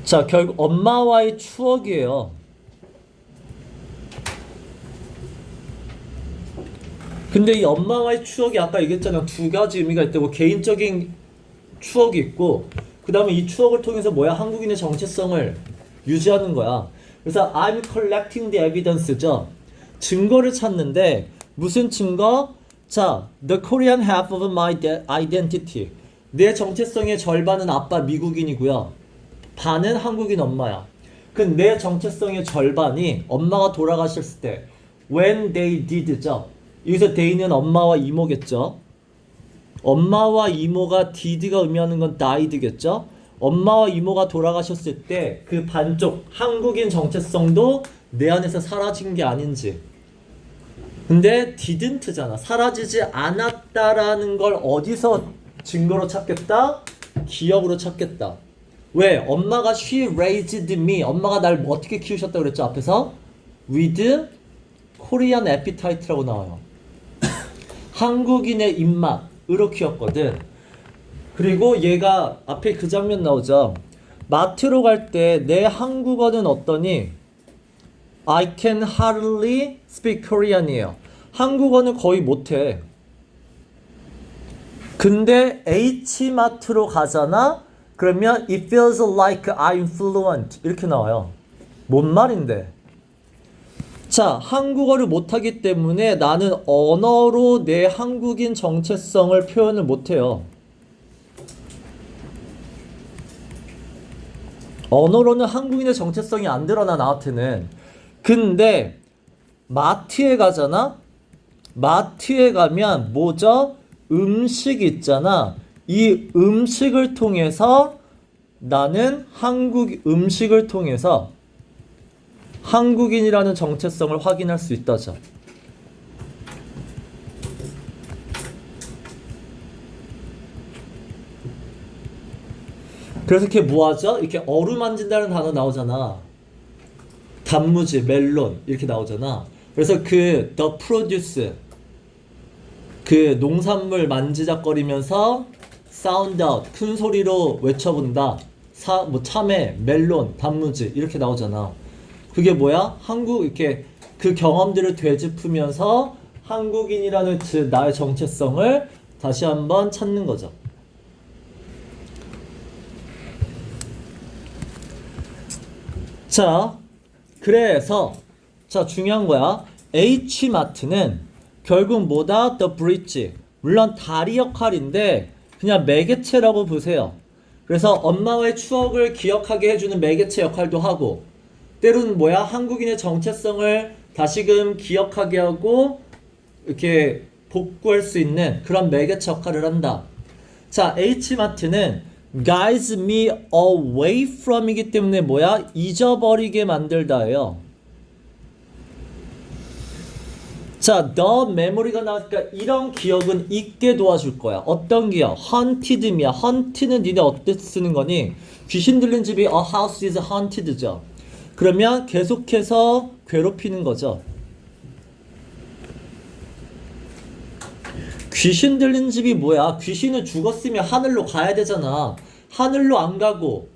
자, 결국 엄마와의 추억이에요. 근데 이 엄마와의 추억이 아까 얘기했잖아. 두 가지 의미가 있다고. 개인적인 추억이 있고 그 다음에 이 추억을 통해서 뭐야? 한국인의 정체성을 유지하는 거야. 그래서 I'm collecting the evidence죠. 증거를 찾는데 무슨 증거? 자, the Korean half of my identity. 내 정체성의 절반은 아빠 미국인이고요. 반은 한국인 엄마야. 그 내 정체성의 절반이 엄마가 돌아가셨을 때 when they did죠. 여기서 they는 엄마와 이모겠죠. 엄마와 이모가 did가 의미하는 건 died겠죠. 엄마와 이모가 돌아가셨을 때 그 반쪽 한국인 정체성도 내 안에서 사라진 게 아닌지. 근데 didn't잖아. 사라지지 않았다라는 걸 어디서 증거로 찾겠다? 기억으로 찾겠다. 왜? 엄마가 she raised me. 엄마가 날 어떻게 키우셨다고 그랬죠? 앞에서 with Korean appetite라고 나와요. 한국인의 입맛으로 키웠거든. 그리고 얘가 앞에 그 장면 나오죠. 마트로 갈 때 내 한국어는 어떠니? I can hardly speak Korean이에요. 한국어는 거의 못해. 근데 H마트로 가잖아? 그러면 it feels like I'm fluent 이렇게 나와요. 뭔 말인데? 자, 한국어를 못하기 때문에 나는 언어로 내 한국인 정체성을 표현을 못해요. 언어로는 한국인의 정체성이 안 드러나 나한테는. 근데 마트에 가잖아? 마트에 가면 뭐죠? 음식 있잖아. 이 음식을 통해서 나는 음식을 통해서 한국인이라는 정체성을 확인할 수 있다죠. 그래서 이렇게 뭐하죠? 이렇게 어루만진다는 단어 나오잖아. 단무지, 멜론 이렇게 나오잖아. 그래서 그 the produce 그 농산물 만지작거리면서 sound out 큰 소리로 외쳐본다. 뭐 참외, 멜론, 단무지 이렇게 나오잖아. 그게 뭐야? 이렇게 그 경험들을 되짚으면서 한국인이라는 나의 정체성을 다시 한번 찾는 거죠. 자, 그래서 중요한 거야. H마트는 결국 뭐다? The bridge. 물론 다리 역할인데 그냥 매개체라고 보세요. 그래서 엄마와의 추억을 기억하게 해주는 매개체 역할도 하고, 때로는 뭐야? 한국인의 정체성을 다시금 기억하게 하고 이렇게 복구할 수 있는 그런 매개체 역할을 한다. 자, H마트는 guides me away from 이기 때문에 뭐야? 잊어버리게 만들다예요. 자, the memory가 나왔으니까 이런 기억은 잊게 도와줄 거야. 어떤 기억? haunted이야. haunt는 니네 어때 쓰는 거니? 귀신 들린 집이 a house is haunted죠. 그러면 계속해서 괴롭히는 거죠. 귀신 들린 집이 뭐야? 귀신은 죽었으면 하늘로 가야 되잖아. 하늘로 안 가고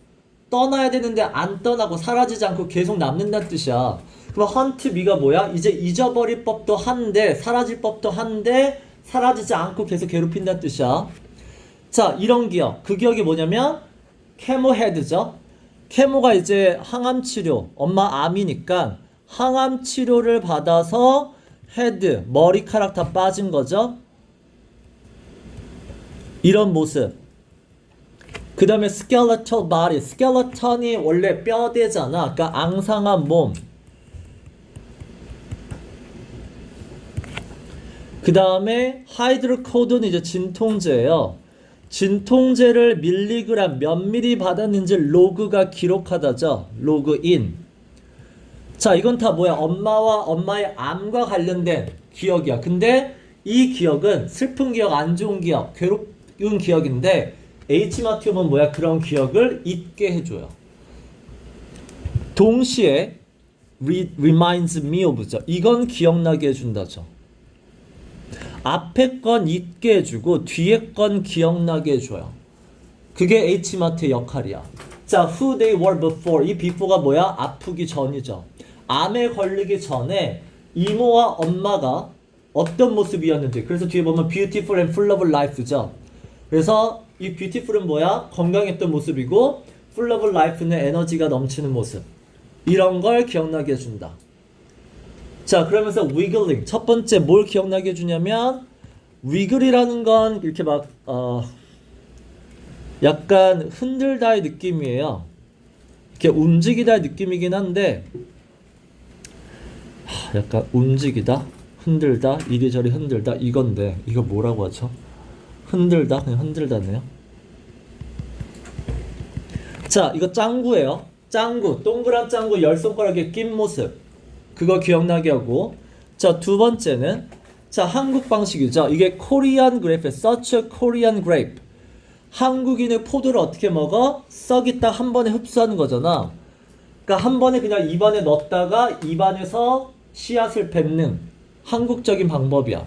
떠나야 되는데 안 떠나고 사라지지 않고 계속 남는다는 뜻이야. 그럼 헌트 미가 뭐야? 이제 잊어버릴 법도 한데 사라질 법도 한데 사라지지 않고 계속 괴롭힌다는 뜻이야. 자, 이런 기억. 그 기억이 뭐냐면 케모 헤드죠. 케모가 이제 항암 치료. 엄마 암이니까 항암 치료를 받아서 헤드, 머리카락 다 빠진 거죠. 이런 모습. 그 다음에 skeletal body. skeleton이 원래 뼈대잖아. 그러니까 앙상한 몸. 그 다음에 하이드로코드는 이제 진통제예요. 진통제를 밀리그램 몇 미리 받았는지 로그가 기록하다죠. 로그인. 자, 이건 다 뭐야? 엄마와 엄마의 암과 관련된 기억이야. 근데 이 기억은 슬픈 기억, 안 좋은 기억, 괴로운 기억인데 H마티움은 뭐야? 그런 기억을 잊게 해줘요. 동시에 reminds me of죠. 이건 기억나게 해준다죠. 앞에 건 잊게 해주고 뒤에 건 기억나게 해줘요. 그게 H마트의 역할이야. 자, who they were before. 이 before가 뭐야? 아프기 전이죠. 암에 걸리기 전에 이모와 엄마가 어떤 모습이었는지. 그래서 뒤에 보면 beautiful and full of life죠. 그래서 이 beautiful은 뭐야? 건강했던 모습이고 full of life는 에너지가 넘치는 모습. 이런 걸 기억나게 해준다. 자, 그러면서 wiggling. 첫 번째 뭘 기억나게 해주냐면 wiggle이라는 건 이렇게 막 약간 흔들다의 느낌이에요. 이렇게 움직이다의 느낌이긴 한데 약간 움직이다, 흔들다, 이리저리 흔들다 이건데 이거 뭐라고 하죠? 흔들다, 그냥 흔들다네요. 자, 이거 짱구예요. 짱구, 동그란 짱구 열 손가락에 낀 모습. 그거 기억나게 하고. 자, 두 번째는 자, 한국 방식이죠. 이게 코리안 그레이프, such a Korean grape. 한국인의 포도를 어떻게 먹어? 썩있다 한 번에 흡수하는 거잖아. 그러니까 한 번에 그냥 입안에 넣었다가 입안에서 씨앗을 뱉는 한국적인 방법이야.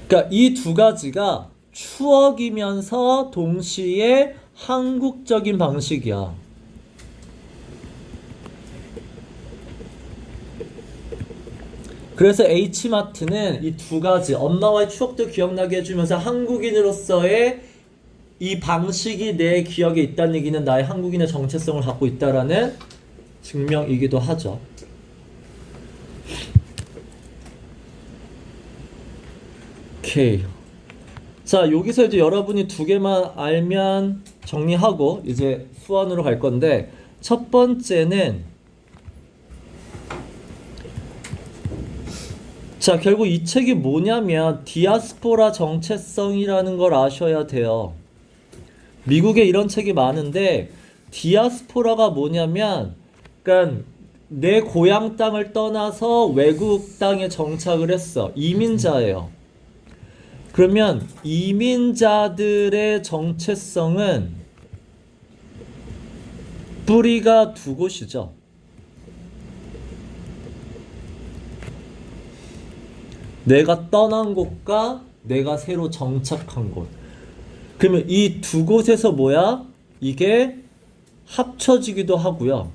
그러니까 이 두 가지가 추억이면서 동시에 한국적인 방식이야. 그래서 H마트는 이 두 가지 엄마와의 추억도 기억나게 해주면서 한국인으로서의 이 방식이 내 기억에 있다는 얘기는 나의 한국인의 정체성을 갖고 있다라는 증명이기도 하죠. 오케이. 자, 여기서 이제 여러분이 두 개만 알면 정리하고 이제 수원으로 갈 건데, 첫 번째는 자, 결국 이 책이 뭐냐면 디아스포라 정체성이라는 걸 아셔야 돼요. 미국에 이런 책이 많은데 디아스포라가 뭐냐면 그러니까 내 고향 땅을 떠나서 외국 땅에 정착을 했어. 이민자예요. 그러면 이민자들의 정체성은 뿌리가 두 곳이죠. 내가 떠난 곳과 내가 새로 정착한 곳. 그러면 이 두 곳에서 뭐야? 이게 합쳐지기도 하고요.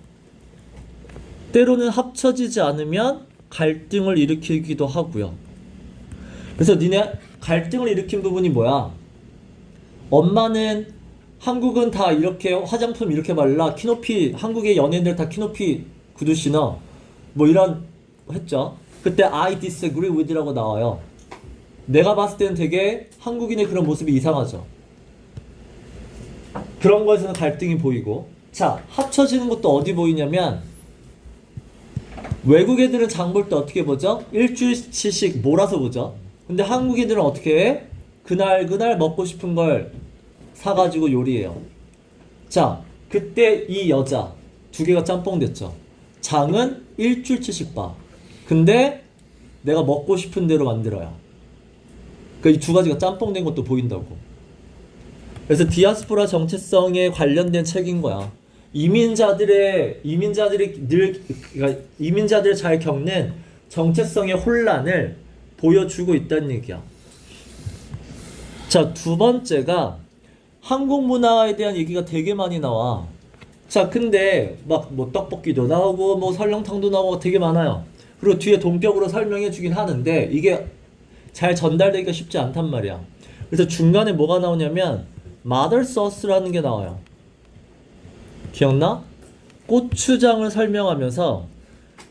때로는 합쳐지지 않으면 갈등을 일으키기도 하고요. 그래서 니네 갈등을 일으킨 부분이 뭐야? 엄마는 한국은 다 이렇게 화장품 이렇게 발라, 키높이 한국의 연예인들 다 키높이 구두 신어, 뭐 이런 했죠. 그때 I disagree with라고 나와요. 내가 봤을 때는 되게 한국인의 그런 모습이 이상하죠. 그런 거에서는 갈등이 보이고. 자, 합쳐지는 것도 어디 보이냐면 외국 애들은 장 볼 때 어떻게 보죠? 일주일치씩 몰아서 보죠. 근데 한국 애들은 어떻게 해? 그날 먹고 싶은 걸 사가지고 요리해요. 자, 그때 이 여자 두 개가 짬뽕 됐죠. 장은 일주일치씩 봐. 근데 내가 먹고 싶은 대로 만들어야. 그러니까 이 두 가지가 짬뽕 된 것도 보인다고. 그래서 디아스포라 정체성에 관련된 책인 거야. 이민자들이 그러니까 이민자들이 잘 겪는 정체성의 혼란을 보여주고 있다는 얘기야. 자, 두 번째가 한국 문화에 대한 얘기가 되게 많이 나와. 자, 근데 막 뭐 떡볶이도 나오고 뭐 설렁탕도 나오고 되게 많아요. 그리고 뒤에 동격으로 설명해 주긴 하는데 이게 잘 전달되기가 쉽지 않단 말이야. 그래서 중간에 뭐가 나오냐면 mother sauce라는 게 나와요. 기억나? 고추장을 설명하면서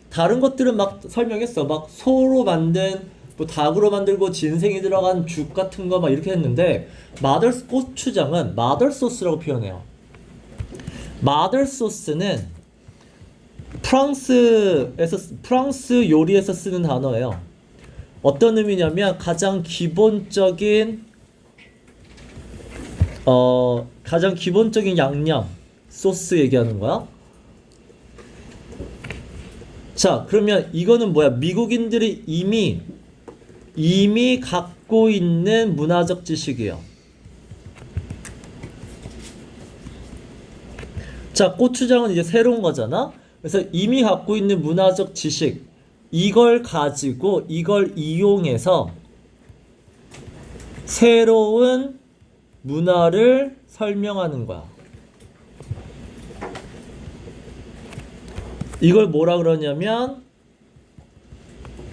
다른 것들은 막 설명했어. 막 소로 만든 뭐 닭으로 만들고 진생이 들어간 죽 같은 거 막 이렇게 했는데 고추장은 mother sauce라고 표현해요. mother sauce는 프랑스 요리에서 쓰는 단어예요. 어떤 의미냐면 가장 기본적인 양념 소스 얘기하는 거야. 자, 그러면 이거는 뭐야? 미국인들이 이미 갖고 있는 문화적 지식이에요. 자, 고추장은 이제 새로운 거잖아. 그래서 이미 갖고 있는 문화적 지식, 이걸 가지고 이걸 이용해서 새로운 문화를 설명하는 거야. 이걸 뭐라 그러냐면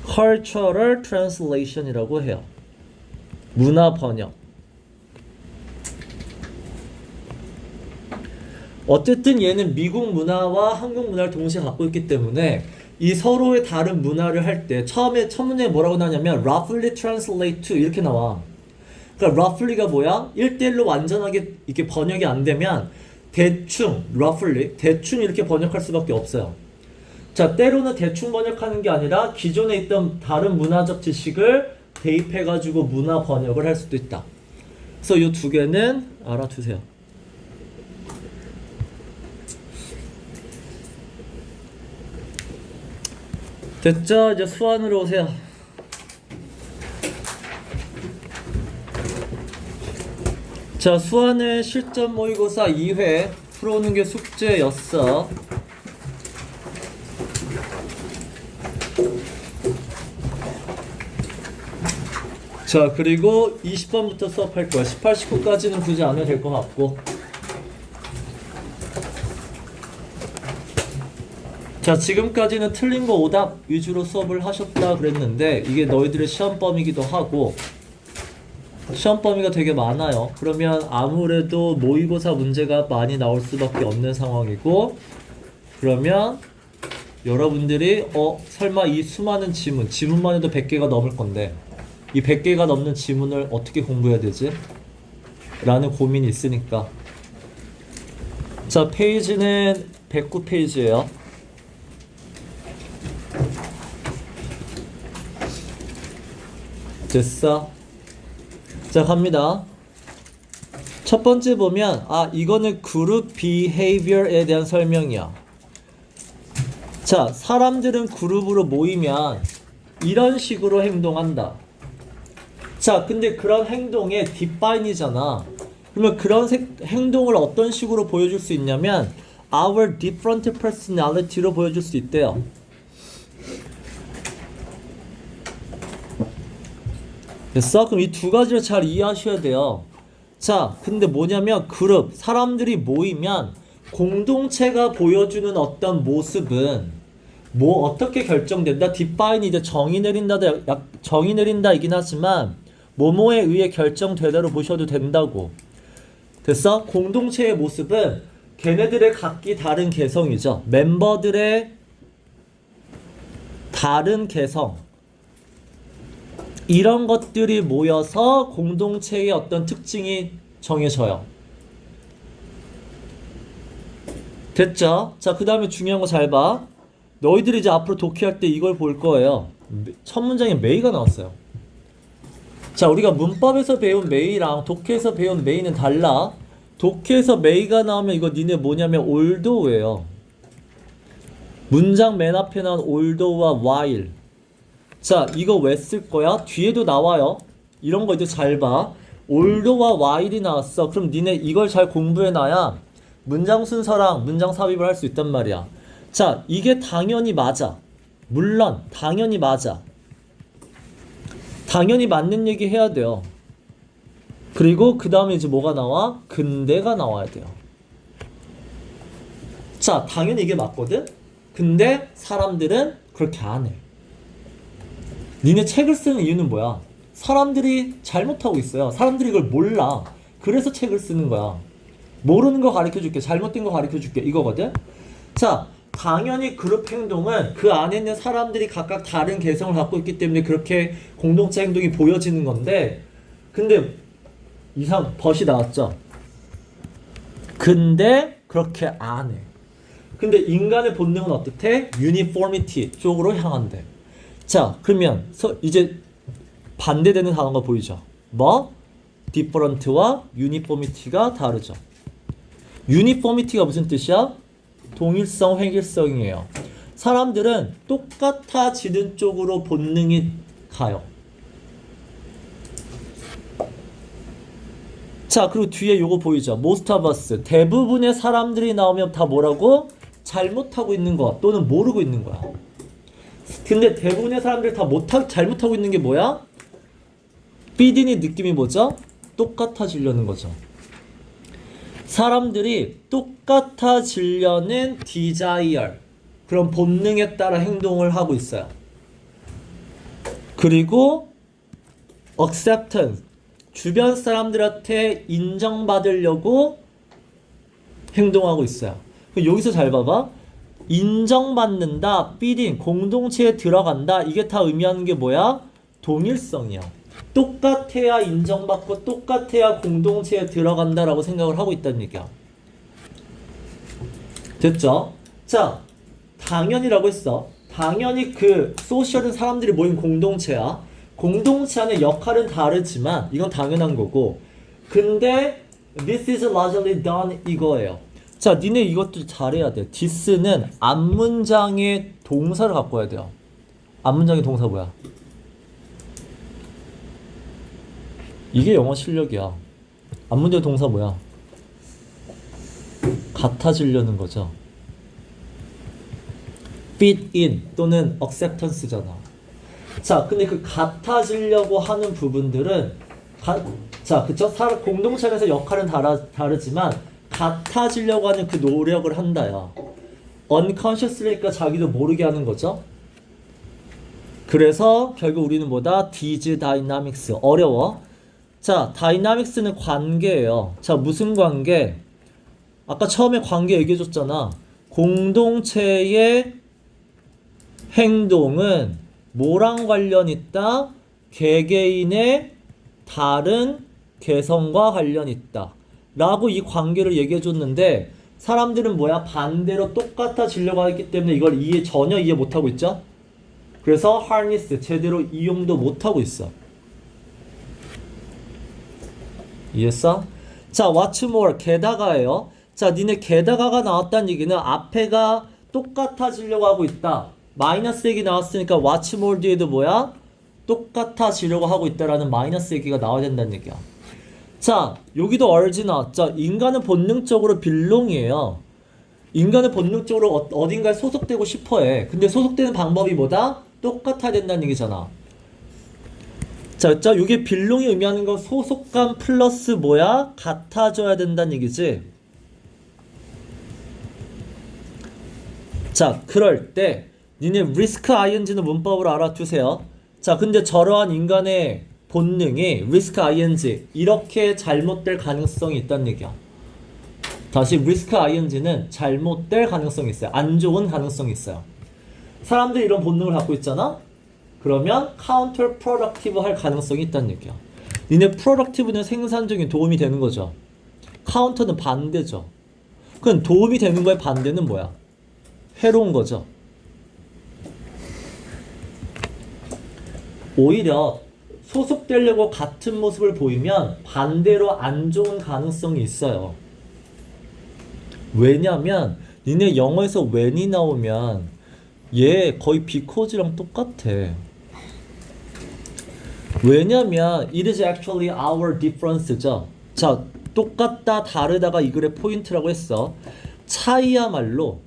cultural translation이라고 해요. 문화 번역. 어쨌든 얘는 미국 문화와 한국 문화를 동시에 갖고 있기 때문에 이 서로의 다른 문화를 할 때 처음에 첫 문장에 뭐라고 나오냐면 roughly translate to 이렇게 나와. 그러니까 roughly가 뭐야? 1대1로 완전하게 이렇게 번역이 안 되면 대충 roughly 대충 이렇게 번역할 수밖에 없어요. 자, 때로는 대충 번역하는 게 아니라 기존에 있던 다른 문화적 지식을 대입해가지고 문화 번역을 할 수도 있다. 그래서 이 두 개는 알아두세요. 됐죠? 이제 수완으로 오세요. 자, 수완의 실전 모의고사 2회 풀어오는 게 숙제였어. 자, 그리고 20번부터 수업할 거야. 18, 19까지는 굳이 안 해도 될 것 같고. 자, 지금까지는 틀린 거 오답 위주로 수업을 하셨다 그랬는데 이게 너희들의 시험 범위이기도 하고 시험 범위가 되게 많아요. 그러면 아무래도 모의고사 문제가 많이 나올 수밖에 없는 상황이고, 그러면 여러분들이 설마 이 수많은 지문만 해도 100개가 넘을 건데 이 100개가 넘는 지문을 어떻게 공부해야 되지? 라는 고민이 있으니까. 자, 페이지는 109페이지예요. 됐어? 자, 갑니다. 첫 번째 보면 이거는 그룹 behavior에 대한 설명이야. 자, 사람들은 그룹으로 모이면 이런 식으로 행동한다. 자, 근데 그런 행동의 define이잖아. 그러면 그런 행동을 어떤 식으로 보여줄 수 있냐면 our different personality로 보여줄 수 있대요. 됐어? 그럼 이 두 가지를 잘 이해하셔야 돼요. 자, 근데 뭐냐면 그룹, 사람들이 모이면 공동체가 보여주는 어떤 모습은 어떻게 결정된다? define 이제 정의 내린다이긴 하지만 뭐뭐에 의해 결정되대로 보셔도 된다고. 됐어? 공동체의 모습은 걔네들의 각기 다른 개성이죠. 멤버들의 다른 개성, 이런 것들이 모여서 공동체의 어떤 특징이 정해져요. 됐죠? 자, 그 다음에 중요한 거 잘 봐. 너희들이 이제 앞으로 독해할 때 이걸 볼 거예요. 첫 문장에 may가 나왔어요. 자, 우리가 문법에서 배운 may랑 독해에서 배운 may는 달라. 독해에서 may가 나오면 이거 니네 뭐냐면 although예요. 문장 맨 앞에 나온 although와 while. 자, 이거 왜 쓸 거야? 뒤에도 나와요. 이런 거 이제 잘 봐. although와 while이 나왔어. 그럼 니네 이걸 잘 공부해놔야 문장 순서랑 문장 삽입을 할 수 있단 말이야. 자, 이게 당연히 맞아. 물론 당연히 맞아. 당연히 맞는 얘기 해야 돼요. 그리고 그 다음에 이제 뭐가 나와? 근데가 나와야 돼요. 자, 당연히 이게 맞거든? 근데 사람들은 그렇게 안 해. 니네 책을 쓰는 이유는 뭐야? 사람들이 잘못하고 있어요. 사람들이 이걸 몰라. 그래서 책을 쓰는 거야. 모르는 거 가르쳐줄게. 잘못된 거 가르쳐줄게. 이거거든? 자, 당연히 그룹 행동은 그 안에 있는 사람들이 각각 다른 개성을 갖고 있기 때문에 그렇게 공동체 행동이 보여지는 건데, 근데 이상 벗이 나왔죠? 근데 그렇게 안 해. 근데 인간의 본능은 어떻대? 유니포미티 쪽으로 향한대. 자, 그러면 이제 반대되는 단어가 보이죠? 뭐? different와 uniformity가 다르죠. uniformity가 무슨 뜻이야? 동일성, 획일성이에요. 사람들은 똑같아지는 쪽으로 본능이 가요. 자, 그리고 뒤에 요거 보이죠? most of us. 대부분의 사람들이 나오면 다 뭐라고? 잘못하고 있는 거 또는 모르고 있는 거야. 근데 대부분의 사람들이 다 잘못하고 있는 게 뭐야? 삐디니 느낌이 뭐죠? 똑같아지려는 거죠. 사람들이 똑같아지려는 desire, 그런 본능에 따라 행동을 하고 있어요. 그리고 acceptance, 주변 사람들한테 인정받으려고 행동하고 있어요. 여기서 잘 봐봐. 인정받는다, fitting, 공동체에 들어간다, 이게 다 의미하는 게 뭐야? 동일성이야. 똑같아야 인정받고 똑같아야 공동체에 들어간다라고 생각을 하고 있다는 얘기야. 됐죠? 자, 당연히라고 했어. 당연히 그 소셜은 사람들이 모인 공동체야. 공동체 안에 역할은 다르지만 이건 당연한 거고, 근데 this is largely done 이거예요. 자, 니네 이것도 잘해야 돼. this는 앞문장의 동사를 갖고 와야 돼요. 앞문장의 동사 뭐야? 이게 영어 실력이야. 앞문장의 동사 뭐야? 같아지려는 거죠. fit in 또는 acceptance잖아. 자, 근데 그 같아지려고 하는 부분들은 자, 그쵸? 공동체 안에서 역할은 다르지만 같아지려고 하는 그 노력을 한다야. unconsciously니까 자기도 모르게 하는 거죠. 그래서 결국 우리는 뭐다? These dynamics. 어려워. 자, dynamics는 관계예요. 자, 무슨 관계? 아까 처음에 관계 얘기해줬잖아. 공동체의 행동은 뭐랑 관련 있다? 개개인의 다른 개성과 관련 있다. 라고 이 관계를 얘기해줬는데 사람들은 뭐야? 반대로 똑같아지려고 하기 때문에 이걸 전혀 이해 못하고 있죠? 그래서 harness 제대로 이용도 못하고 있어. 이해했어? 자, what's more 게다가예요. 자, 니네 게다가가 나왔다는 얘기는 앞에가 똑같아지려고 하고 있다. 마이너스 얘기 나왔으니까 what's more 뒤에도 뭐야? 똑같아지려고 하고 있다라는 마이너스 얘기가 나와야 된다는 얘기야. 자, 여기도 얼지 나왔죠. 인간은 본능적으로 belong이에요. 인간은 본능적으로 어딘가에 소속되고 싶어해. 근데 소속되는 방법이 뭐다? 똑같아야 된다는 얘기잖아. 자, 이게 belong이 의미하는 건 소속감 플러스 뭐야? 같아져야 된다는 얘기지. 자, 그럴 때 니네 risk ing는 문법으로 알아두세요. 자, 근데 저러한 인간의 본능이 risk ing 이렇게 잘못될 가능성이 있다는 얘기야. 다시 risk ing는 잘못될 가능성이 있어요. 안 좋은 가능성이 있어요. 사람들이 이런 본능을 갖고 있잖아? 그러면 counterproductive 할 가능성이 있다는 얘기야. 니네 productive는 생산적인 도움이 되는 거죠. counter는 반대죠. 그럼 도움이 되는 거의 반대는 뭐야? 해로운 거죠. 오히려 소속되려고 같은 모습을 보이면 반대로 안 좋은 가능성이 있어요. 왜냐면 니네 영어에서 when이 나오면 얘 거의 because랑 똑같아. 왜냐면 it is actually our difference죠. 자, 똑같다 다르다가 이 글의 포인트라고 했어. 차이야말로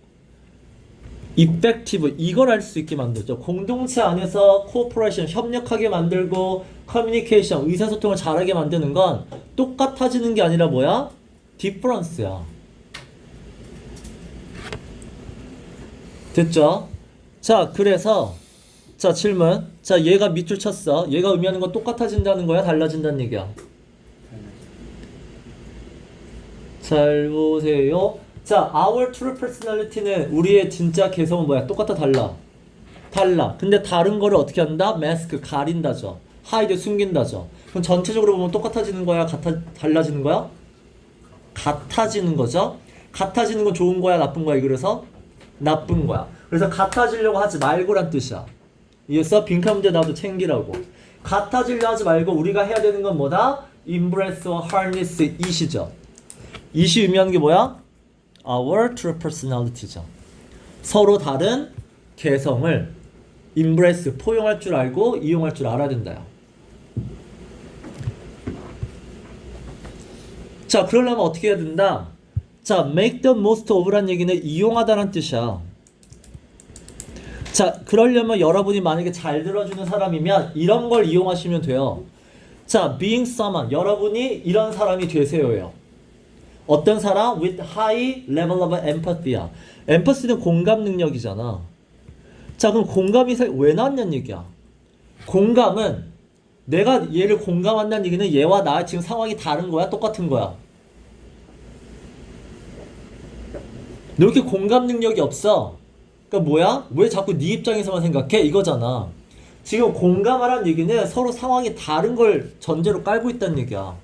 effective 이걸 알 수 있게 만들죠. 공동체 안에서 cooperation 협력하게 만들고 communication 의사소통을 잘하게 만드는 건 똑같아지는 게 아니라 뭐야? difference야. 됐죠? 자, 그래서 자, 질문. 자, 얘가 밑줄 쳤어. 얘가 의미하는 건 똑같아진다는 거야? 달라진다는 얘기야? 잘 보세요. 자, our true personality는 우리의 진짜 개성은 뭐야? 똑같아, 달라? 달라. 근데 다른 거를 어떻게 한다? mask, 가린다죠. hide, 숨긴다죠. 그럼 전체적으로 보면 똑같아지는 거야? 달라지는 거야? 같아지는 거죠. 같아지는 건 좋은 거야? 나쁜 거야? 그래서 나쁜 거야. 그래서 같아지려고 하지 말고란 뜻이야. 이해했어? 빈칸 문제 나도 챙기라고. 같아지려 하지 말고 우리가 해야 되는 건 뭐다? embrace와 harness 이시죠. 이시 의미하는 게 뭐야? Our true personality죠. 서로 다른 개성을 embrace, 포용할 줄 알고 이용할 줄 알아야 된다요. 자, 그러려면 어떻게 해야 된다? 자, make the most of란 얘기는 이용하다는 뜻이야. 자, 그러려면 여러분이 만약에 잘 들어주는 사람이면 이런 걸 이용하시면 돼요. 자, being someone, 여러분이 이런 사람이 되세요예요. 어떤 사람? with high level of empathy야. empathy는 공감 능력이잖아. 자, 그럼 공감이 왜 나왔냐는 얘기야. 공감은 내가 얘를 공감한다는 얘기는 얘와 나 지금 상황이 다른 거야? 똑같은 거야? 너 이렇게 공감 능력이 없어? 그러니까 뭐야? 왜 자꾸 네 입장에서만 생각해? 이거잖아. 지금 공감하라는 얘기는 서로 상황이 다른 걸 전제로 깔고 있다는 얘기야.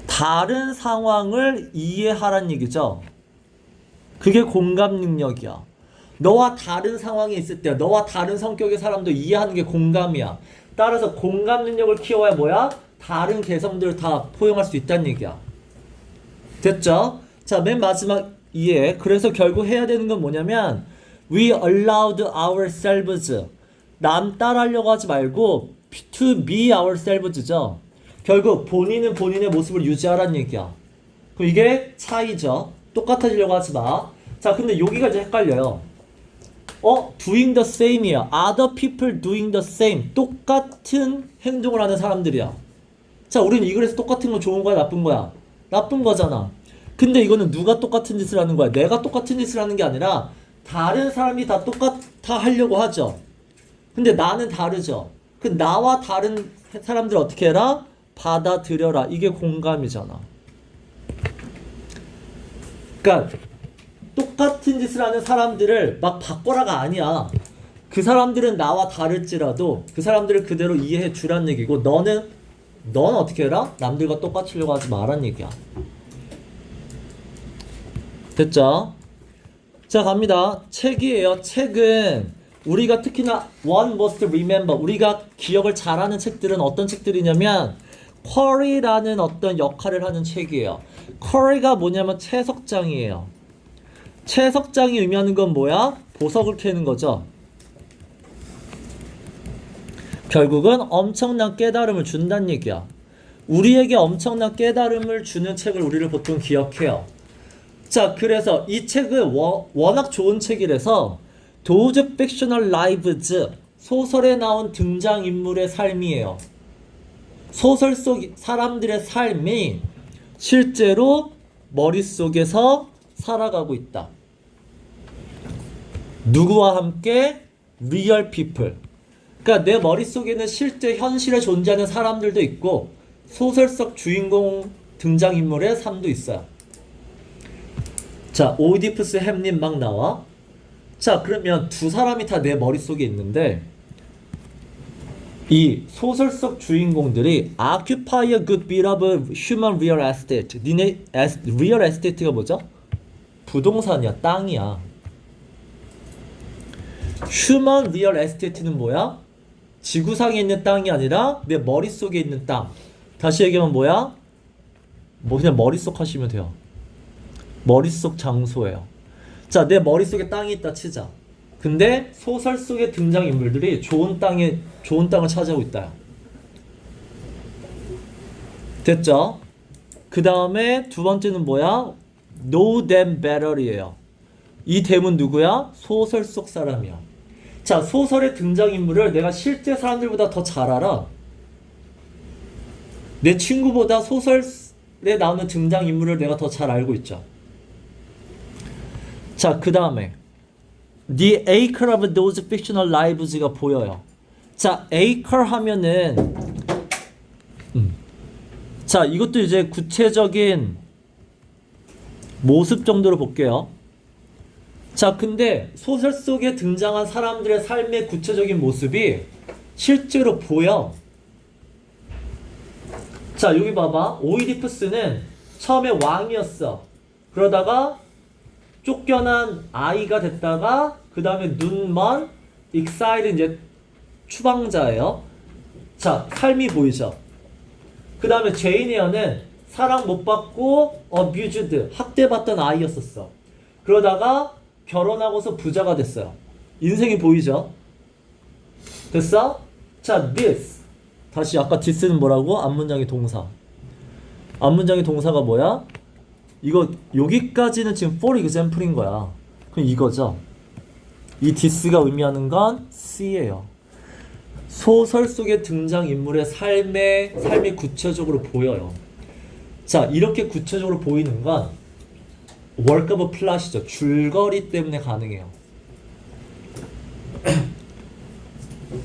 다른 상황을 이해하라는 얘기죠. 그게 공감 능력이야. 너와 다른 상황이 있을 때 너와 다른 성격의 사람도 이해하는 게 공감이야. 따라서 공감 능력을 키워야 뭐야? 다른 개성들을 다 포용할 수 있다는 얘기야. 됐죠? 자, 맨 마지막 이해. 그래서 결국 해야 되는 건 뭐냐면 We allowed ourselves. 남 따라하려고 하지 말고 to be ourselves죠. 결국 본인은 본인의 모습을 유지하라는 얘기야. 그럼 이게 차이죠. 똑같아지려고 하지 마. 자, 근데 여기가 이제 헷갈려요. doing the same이야. Other people doing the same. 똑같은 행동을 하는 사람들이야. 자, 우리는 이 글에서 똑같은 건 좋은 거야, 나쁜 거야? 나쁜 거잖아. 근데 이거는 누가 똑같은 짓을 하는 거야? 내가 똑같은 짓을 하는 게 아니라 다른 사람이 다 똑같아 하려고 하죠. 근데 나는 다르죠. 그 나와 다른 사람들 어떻게 해라? 받아들여라. 이게 공감이잖아. 그러니까 똑같은 짓을 하는 사람들을 막 바꿔라가 아니야. 그 사람들은 나와 다를지라도 그 사람들을 그대로 이해해 주란 얘기고 넌 어떻게 해라? 남들과 똑같으려고 하지 마란 얘기야. 됐죠? 자, 갑니다. 책이에요. 책은 우리가 특히나 one must remember, 우리가 기억을 잘하는 책들은 어떤 책들이냐면 쿼리라는 어떤 역할을 하는 책이에요. 쿼리가 뭐냐면 채석장이에요. 채석장이 의미하는 건 뭐야? 보석을 캐는 거죠. 결국은 엄청난 깨달음을 준다는 얘기야. 우리에게 엄청난 깨달음을 주는 책을 우리를 보통 기억해요. 자, 그래서 이 책은 워낙 좋은 책이라서 Those fictional lives, 소설에 나온 등장인물의 삶이에요. 소설 속 사람들의 삶이 실제로 머릿속에서 살아가고 있다. 누구와 함께? Real people. 그러니까 내 머릿속에는 실제 현실에 존재하는 사람들도 있고 소설 속 주인공 등장인물의 삶도 있어요. 자, 오이디푸스 햄릿 막 나와. 자, 그러면 두 사람이 다 내 머릿속에 있는데 이 소설 속 주인공들이 occupy a good bit of human real estate. real estate가 뭐죠? 부동산이야, 땅이야. human real estate는 뭐야? 지구상에 있는 땅이 아니라 내 머릿속에 있는 땅. 다시 얘기하면 뭐야? 그냥 머릿속 하시면 돼요. 머릿속 장소예요. 자, 내 머릿속에 땅이 있다 치자. 근데 소설 속의 등장인물들이 좋은 땅을 차지하고 있다. 됐죠? 그 다음에 두 번째는 뭐야? Know them better이에요. 이 them은 누구야? 소설 속 사람이야. 자, 소설의 등장인물을 내가 실제 사람들보다 더 잘 알아. 내 친구보다 소설에 나오는 등장인물을 내가 더 잘 알고 있죠. 자, 그 다음에 The acre of those fictional lives가 보여요. 자, acre 하면은 자, 이것도 이제 구체적인 모습 정도로 볼게요. 자, 근데 소설 속에 등장한 사람들의 삶의 구체적인 모습이 실제로 보여. 자, 여기 봐봐. 오이디푸스는 처음에 왕이었어. 그러다가 쫓겨난 아이가 됐다가 그 다음에 눈먼 익사일은 이제 추방자예요. 자, 삶이 보이죠. 그 다음에 제인 에어는 사랑 못 받고 abused, 학대받던 아이였었어. 그러다가 결혼하고서 부자가 됐어요. 인생이 보이죠. 됐어? 자, this. 다시 아까 this는 뭐라고? 앞문장의 동사. 앞문장의 동사가 뭐야? 이거 여기까지는 지금 for example인 거야. 그럼 이거죠. 이 this가 의미하는 건 C예요. 소설 속의 등장인물의 삶이 구체적으로 보여요. 자, 이렇게 구체적으로 보이는 건 work of plot이죠. 줄거리 때문에 가능해요.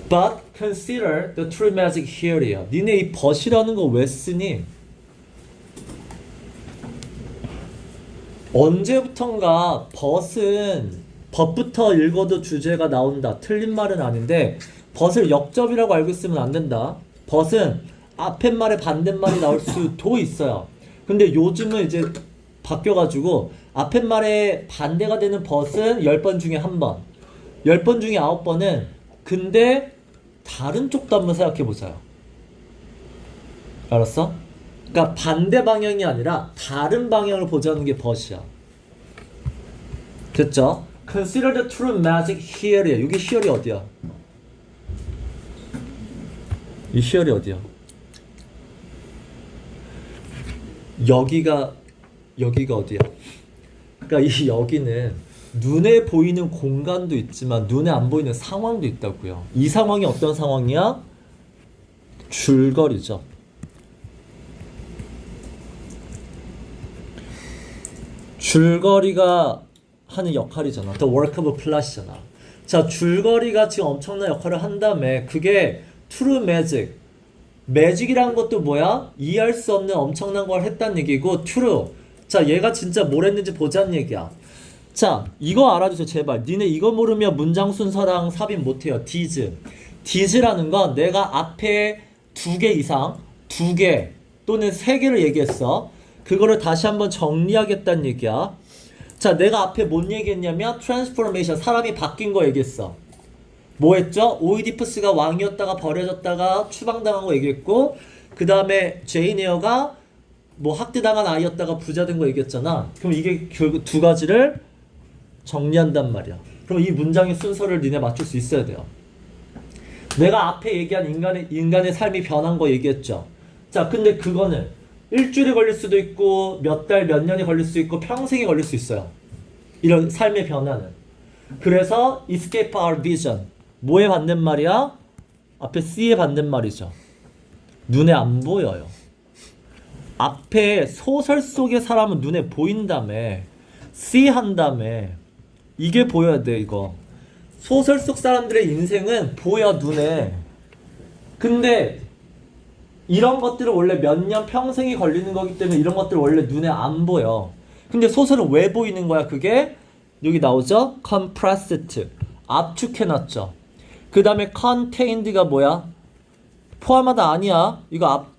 But consider the true magic here이요. 니네 이 but이라는 거 왜 쓰니? 언제부턴가 but부터 읽어도 주제가 나온다. 틀린 말은 아닌데 but을 역접이라고 알고 있으면 안 된다. but은 앞에 말에 반대말이 나올 수도 있어요. 근데 요즘은 이제 바뀌어가지고 앞에 말에 반대가 되는 but은 10번 중에 1번, 10번 중에 9번은 근데 다른 쪽도 한번 생각해보자요. 알았어? 그러니까 반대 방향이 아니라 다른 방향을 보자는 게 but이야. 됐죠? Consider the true magic here이야. 여기 here이 어디야? 이 here이 어디야? 여기가 어디야? 그러니까 이 여기는 눈에 보이는 공간도 있지만 눈에 안 보이는 상황도 있다고요. 이 상황이 어떤 상황이야? 줄거리죠. 줄거리가 하는 역할이잖아. The work of plot이잖아. 자, 줄거리가 지금 엄청난 역할을 한 다음에 그게 true magic. 매직이라는 것도 뭐야? 이해할 수 없는 엄청난 걸 했다는 얘기고 true. 자, 얘가 진짜 뭘 했는지 보자는 얘기야. 자, 이거 알아주세요. 제발. 니네 이거 모르면 문장 순서랑 삽입 못해요. 디즈라는 건 내가 앞에 2개 이상 2개 또는 3개를 얘기했어. 그거를 다시 한번 정리하겠다는 얘기야. 자, 내가 앞에 뭔 얘기했냐면 transformation, 사람이 바뀐 거 얘기했어. 뭐 했죠? 오이디푸스가 왕이었다가 버려졌다가 추방당한 거 얘기했고, 그 다음에 제인 에어가 뭐 학대당한 아이였다가 부자 된 거 얘기했잖아. 그럼 이게 결국 두 가지를 정리한단 말이야. 그럼 이 문장의 순서를 니네 맞출 수 있어야 돼요. 내가 앞에 얘기한 인간의 삶이 변한 거 얘기했죠. 자, 근데 그거는 일주일이 걸릴 수도 있고 몇 달, 몇 년이 걸릴 수 있고 평생이 걸릴 수 있어요. 이런 삶의 변화는. 그래서 escape our vision. 뭐에 반대말이야? 앞에 C에 반대말이죠. 눈에 안 보여요. 앞에 소설 속의 사람은 눈에 보인다며. C 한다며. 이게 보여야 돼, 이거. 소설 속 사람들의 인생은 보여, 눈에. 근데 이런 것들은 원래 몇 년 평생이 걸리는 거기 때문에 이런 것들은 원래 눈에 안 보여. 근데 소설은 왜 보이는 거야? 그게 여기 나오죠? compressed. 압축해놨죠. 그 다음에 contained가 뭐야? 포함하다 아니야.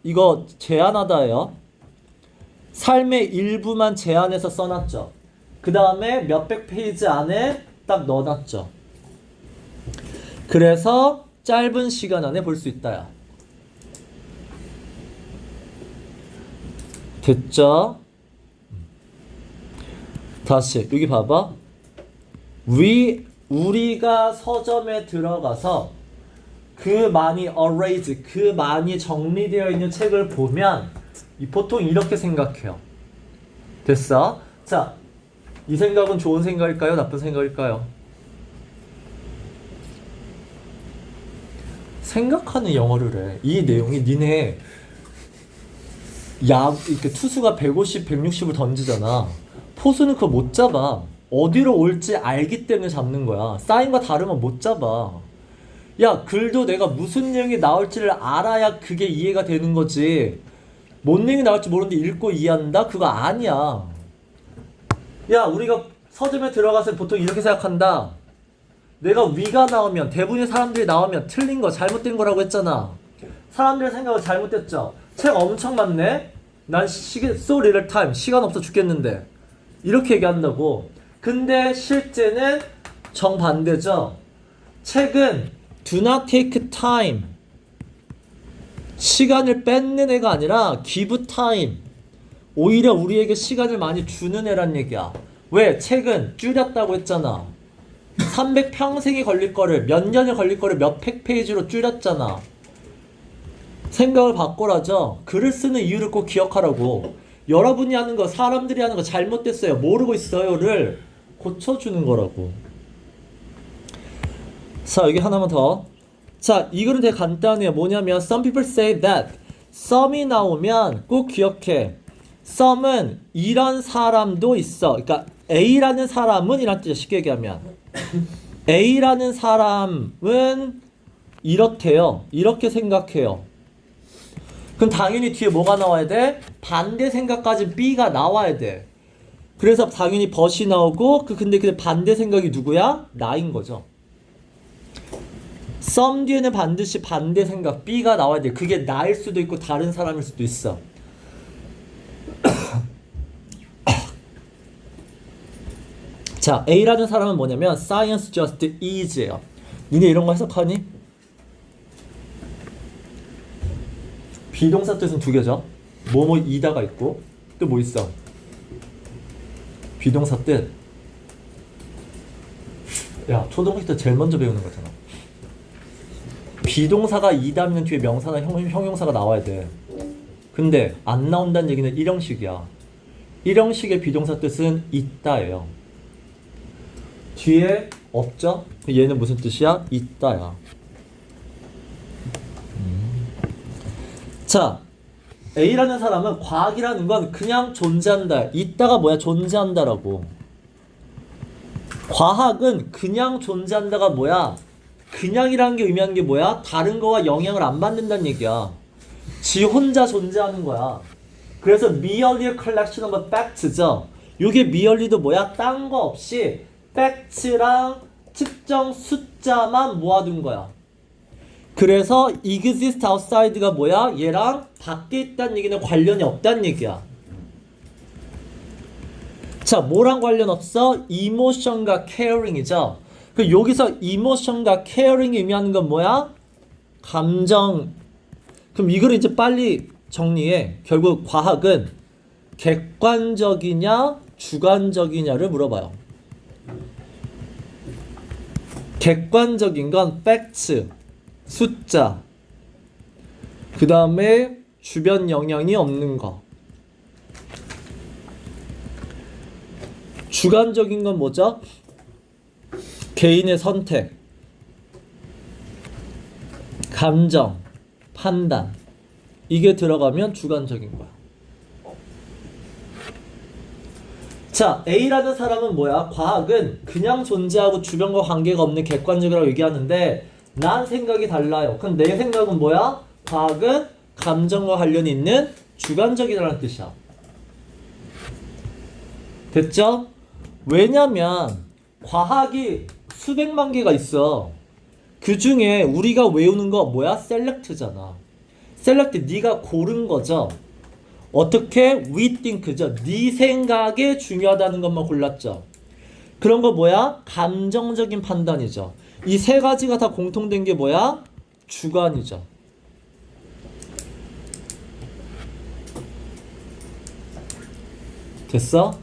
이거 제한하다예요. 삶의 일부만 제한해서 써놨죠. 그 다음에 몇백 페이지 안에 딱 넣어놨죠. 그래서 짧은 시간 안에 볼 수 있다야. 됐죠? 다시 여기 봐봐. 우리가 서점에 들어가서 그 많이 arrayed, 그 많이 정리되어 있는 책을 보면 보통 이렇게 생각해요. 됐어? 자, 이 생각은 좋은 생각일까요? 나쁜 생각일까요? 생각하는 영어를 해. 이 내용이 니네 이렇게 투수가 150, 160을 던지잖아. 포수는 그거 못 잡아. 어디로 올지 알기 때문에 잡는 거야. 사인과 다르면 못 잡아. 야, 글도 내가 무슨 내용이 나올지를 알아야 그게 이해가 되는 거지. 뭔 내용이 나올지 모르는데 읽고 이해한다? 그거 아니야. 야, 우리가 서점에 들어가서 보통 이렇게 생각한다. 내가 위가 나오면, 대부분의 사람들이 나오면 틀린 거, 잘못된 거라고 했잖아. 사람들의 생각은 잘못됐죠. 책 엄청 많네? 난 so little time. 시간 없어 죽겠는데. 이렇게 얘기한다고. 근데 실제는 정반대죠. 책은 do not take time. 시간을 뺏는 애가 아니라 give time. 오히려 우리에게 시간을 많이 주는 애란 얘기야. 왜? 책은 줄였다고 했잖아. 300평생이 걸릴 거를, 몇 년이 걸릴 거를 몇백 페이지로 줄였잖아. 생각을 바꿔라죠. 글을 쓰는 이유를 꼭 기억하라고. 여러분이 하는 거, 사람들이 하는 거 잘못됐어요, 모르고 있어요를 고쳐주는 거라고. 자, 여기 하나만 더. 자, 이거는 되게 간단해요. 뭐냐면 some people say that. some이 나오면 꼭 기억해. some은 이런 사람도 있어. 그러니까 A라는 사람은 이란 뜻이야. 쉽게 얘기하면 A라는 사람은 이렇대요. 이렇게 생각해요. 그럼 당연히 뒤에 뭐가 나와야 돼? 반대 생각까지 B가 나와야 돼. 그래서 당연히 but이 나오고 근데 그 반대 생각이 누구야? 나인 거죠. some 뒤에는 반드시 반대 생각 B가 나와야 돼. 그게 나일 수도 있고 다른 사람일 수도 있어. 자, A라는 사람은 뭐냐면 science just is예요. 니네 이런 거 해석하니? 비동사 뜻은 두 개죠. 뭐이다가 있고 또 뭐 있어? 비동사 뜻 야, 초등학교 때 제일 먼저 배우는 거잖아. 비동사가 이다면 뒤에 명사나 형용사가 나와야 돼. 근데 안 나온다는 얘기는 일형식이야. 일형식의 비동사 뜻은 있다예요. 뒤에 없죠? 얘는 무슨 뜻이야? 있다야. 자, A라는 사람은 과학이라는 건 그냥 존재한다. 있다가 뭐야? 존재한다라고. 과학은 그냥 존재한다가 뭐야? 그냥이라는 게 의미하는 게 뭐야? 다른 거와 영향을 안 받는다는 얘기야. 지 혼자 존재하는 거야. 그래서 merely a collection of facts죠. 요게 merely도 뭐야? 딴 거 없이 facts랑 특정 숫자만 모아둔 거야. 그래서 exist outside가 뭐야? 얘랑 밖에 있다는 얘기는 관련이 없다는 얘기야. 자, 뭐랑 관련 없어? emotion과 caring이죠. 그 여기서 emotion과 caring이 의미하는 건 뭐야? 감정. 그럼 이걸 이제 빨리 정리해. 결국 과학은 객관적이냐 주관적이냐를 물어봐요. 객관적인 건 facts, 숫자. 그 다음에 주변 영향이 없는 거. 주관적인 건 뭐죠? 개인의 선택, 감정, 판단. 이게 들어가면 주관적인 거야. 자, A라는 사람은 뭐야? 과학은 그냥 존재하고 주변과 관계가 없는 객관적이라고 얘기하는데 난 생각이 달라요. 그럼 내 생각은 뭐야? 과학은 감정과 관련이 있는 주관적이라는 뜻이야. 됐죠? 왜냐면 과학이 수백만 개가 있어. 그 중에 우리가 외우는 거 뭐야? 셀렉트잖아. 셀렉트, 네가 고른 거죠. 어떻게? We think죠. 네 생각에 중요하다는 것만 골랐죠. 그런 거 뭐야? 감정적인 판단이죠. 이 세 가지가 다 공통된 게 뭐야? 주관이죠. 됐어?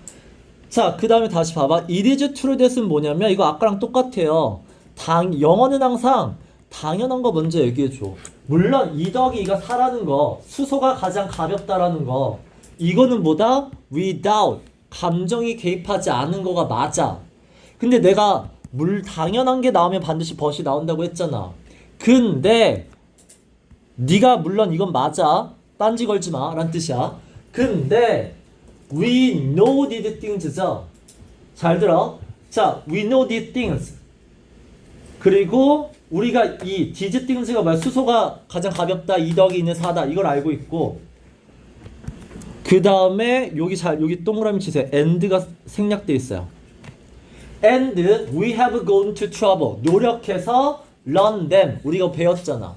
자, 그 다음에 다시 봐봐. It is true that은 뭐냐면 이거 아까랑 똑같아요. 영어는 항상 당연한 거 먼저 얘기해줘. 물론 2 더하기 2가 4라는 거, 수소가 가장 가볍다라는 거, 이거는 뭐다? without, 감정이 개입하지 않은 거가 맞아. 근데 내가 당연한 게 나오면 반드시 벗이 나온다고 했잖아. 근데 네가 물론 이건 맞아, 딴지 걸지 마 라는 뜻이야. 근데 we know these things죠. 잘 들어. 자, we know these things. 그리고 우리가 이 these things가 뭐야? 수소가 가장 가볍다, 2 더하기 2는 4다. 이걸 알고 있고, 그 다음에 여기 동그라미 치세요. and가 생략돼 있어요. and we have gone to trouble. 노력해서 learn them. 우리가 배웠잖아.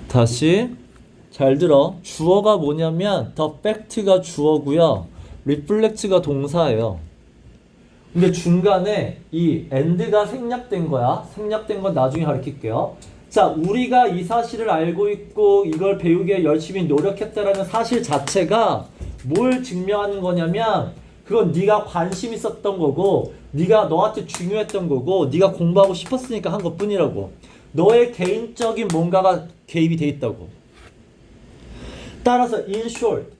다시 잘 들어. 주어가 뭐냐면 the fact가 주어고요. reflect가 동사예요. 근데 중간에 이 and가 생략된 거야. 생략된 건 나중에 가르칠게요. 자, 우리가 이 사실을 알고 있고 이걸 배우기에 열심히 노력했다라는 사실 자체가 뭘 증명하는 거냐면 그건 네가 관심 있었던 거고 네가 너한테 중요했던 거고 네가 공부하고 싶었으니까 한 것뿐이라고. 너의 개인적인 뭔가가 개입이 돼 있다고. 따라서 in short,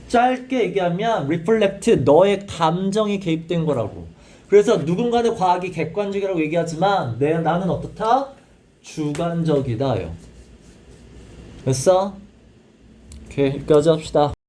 짧게 얘기하면 reflect, 너의 감정이 개입된 거라고. 그래서 누군가의 과학이 객관적이라고 얘기하지만 나는 어떻다? 주관적이다요. 됐어? 오케이, 여기까지 합시다.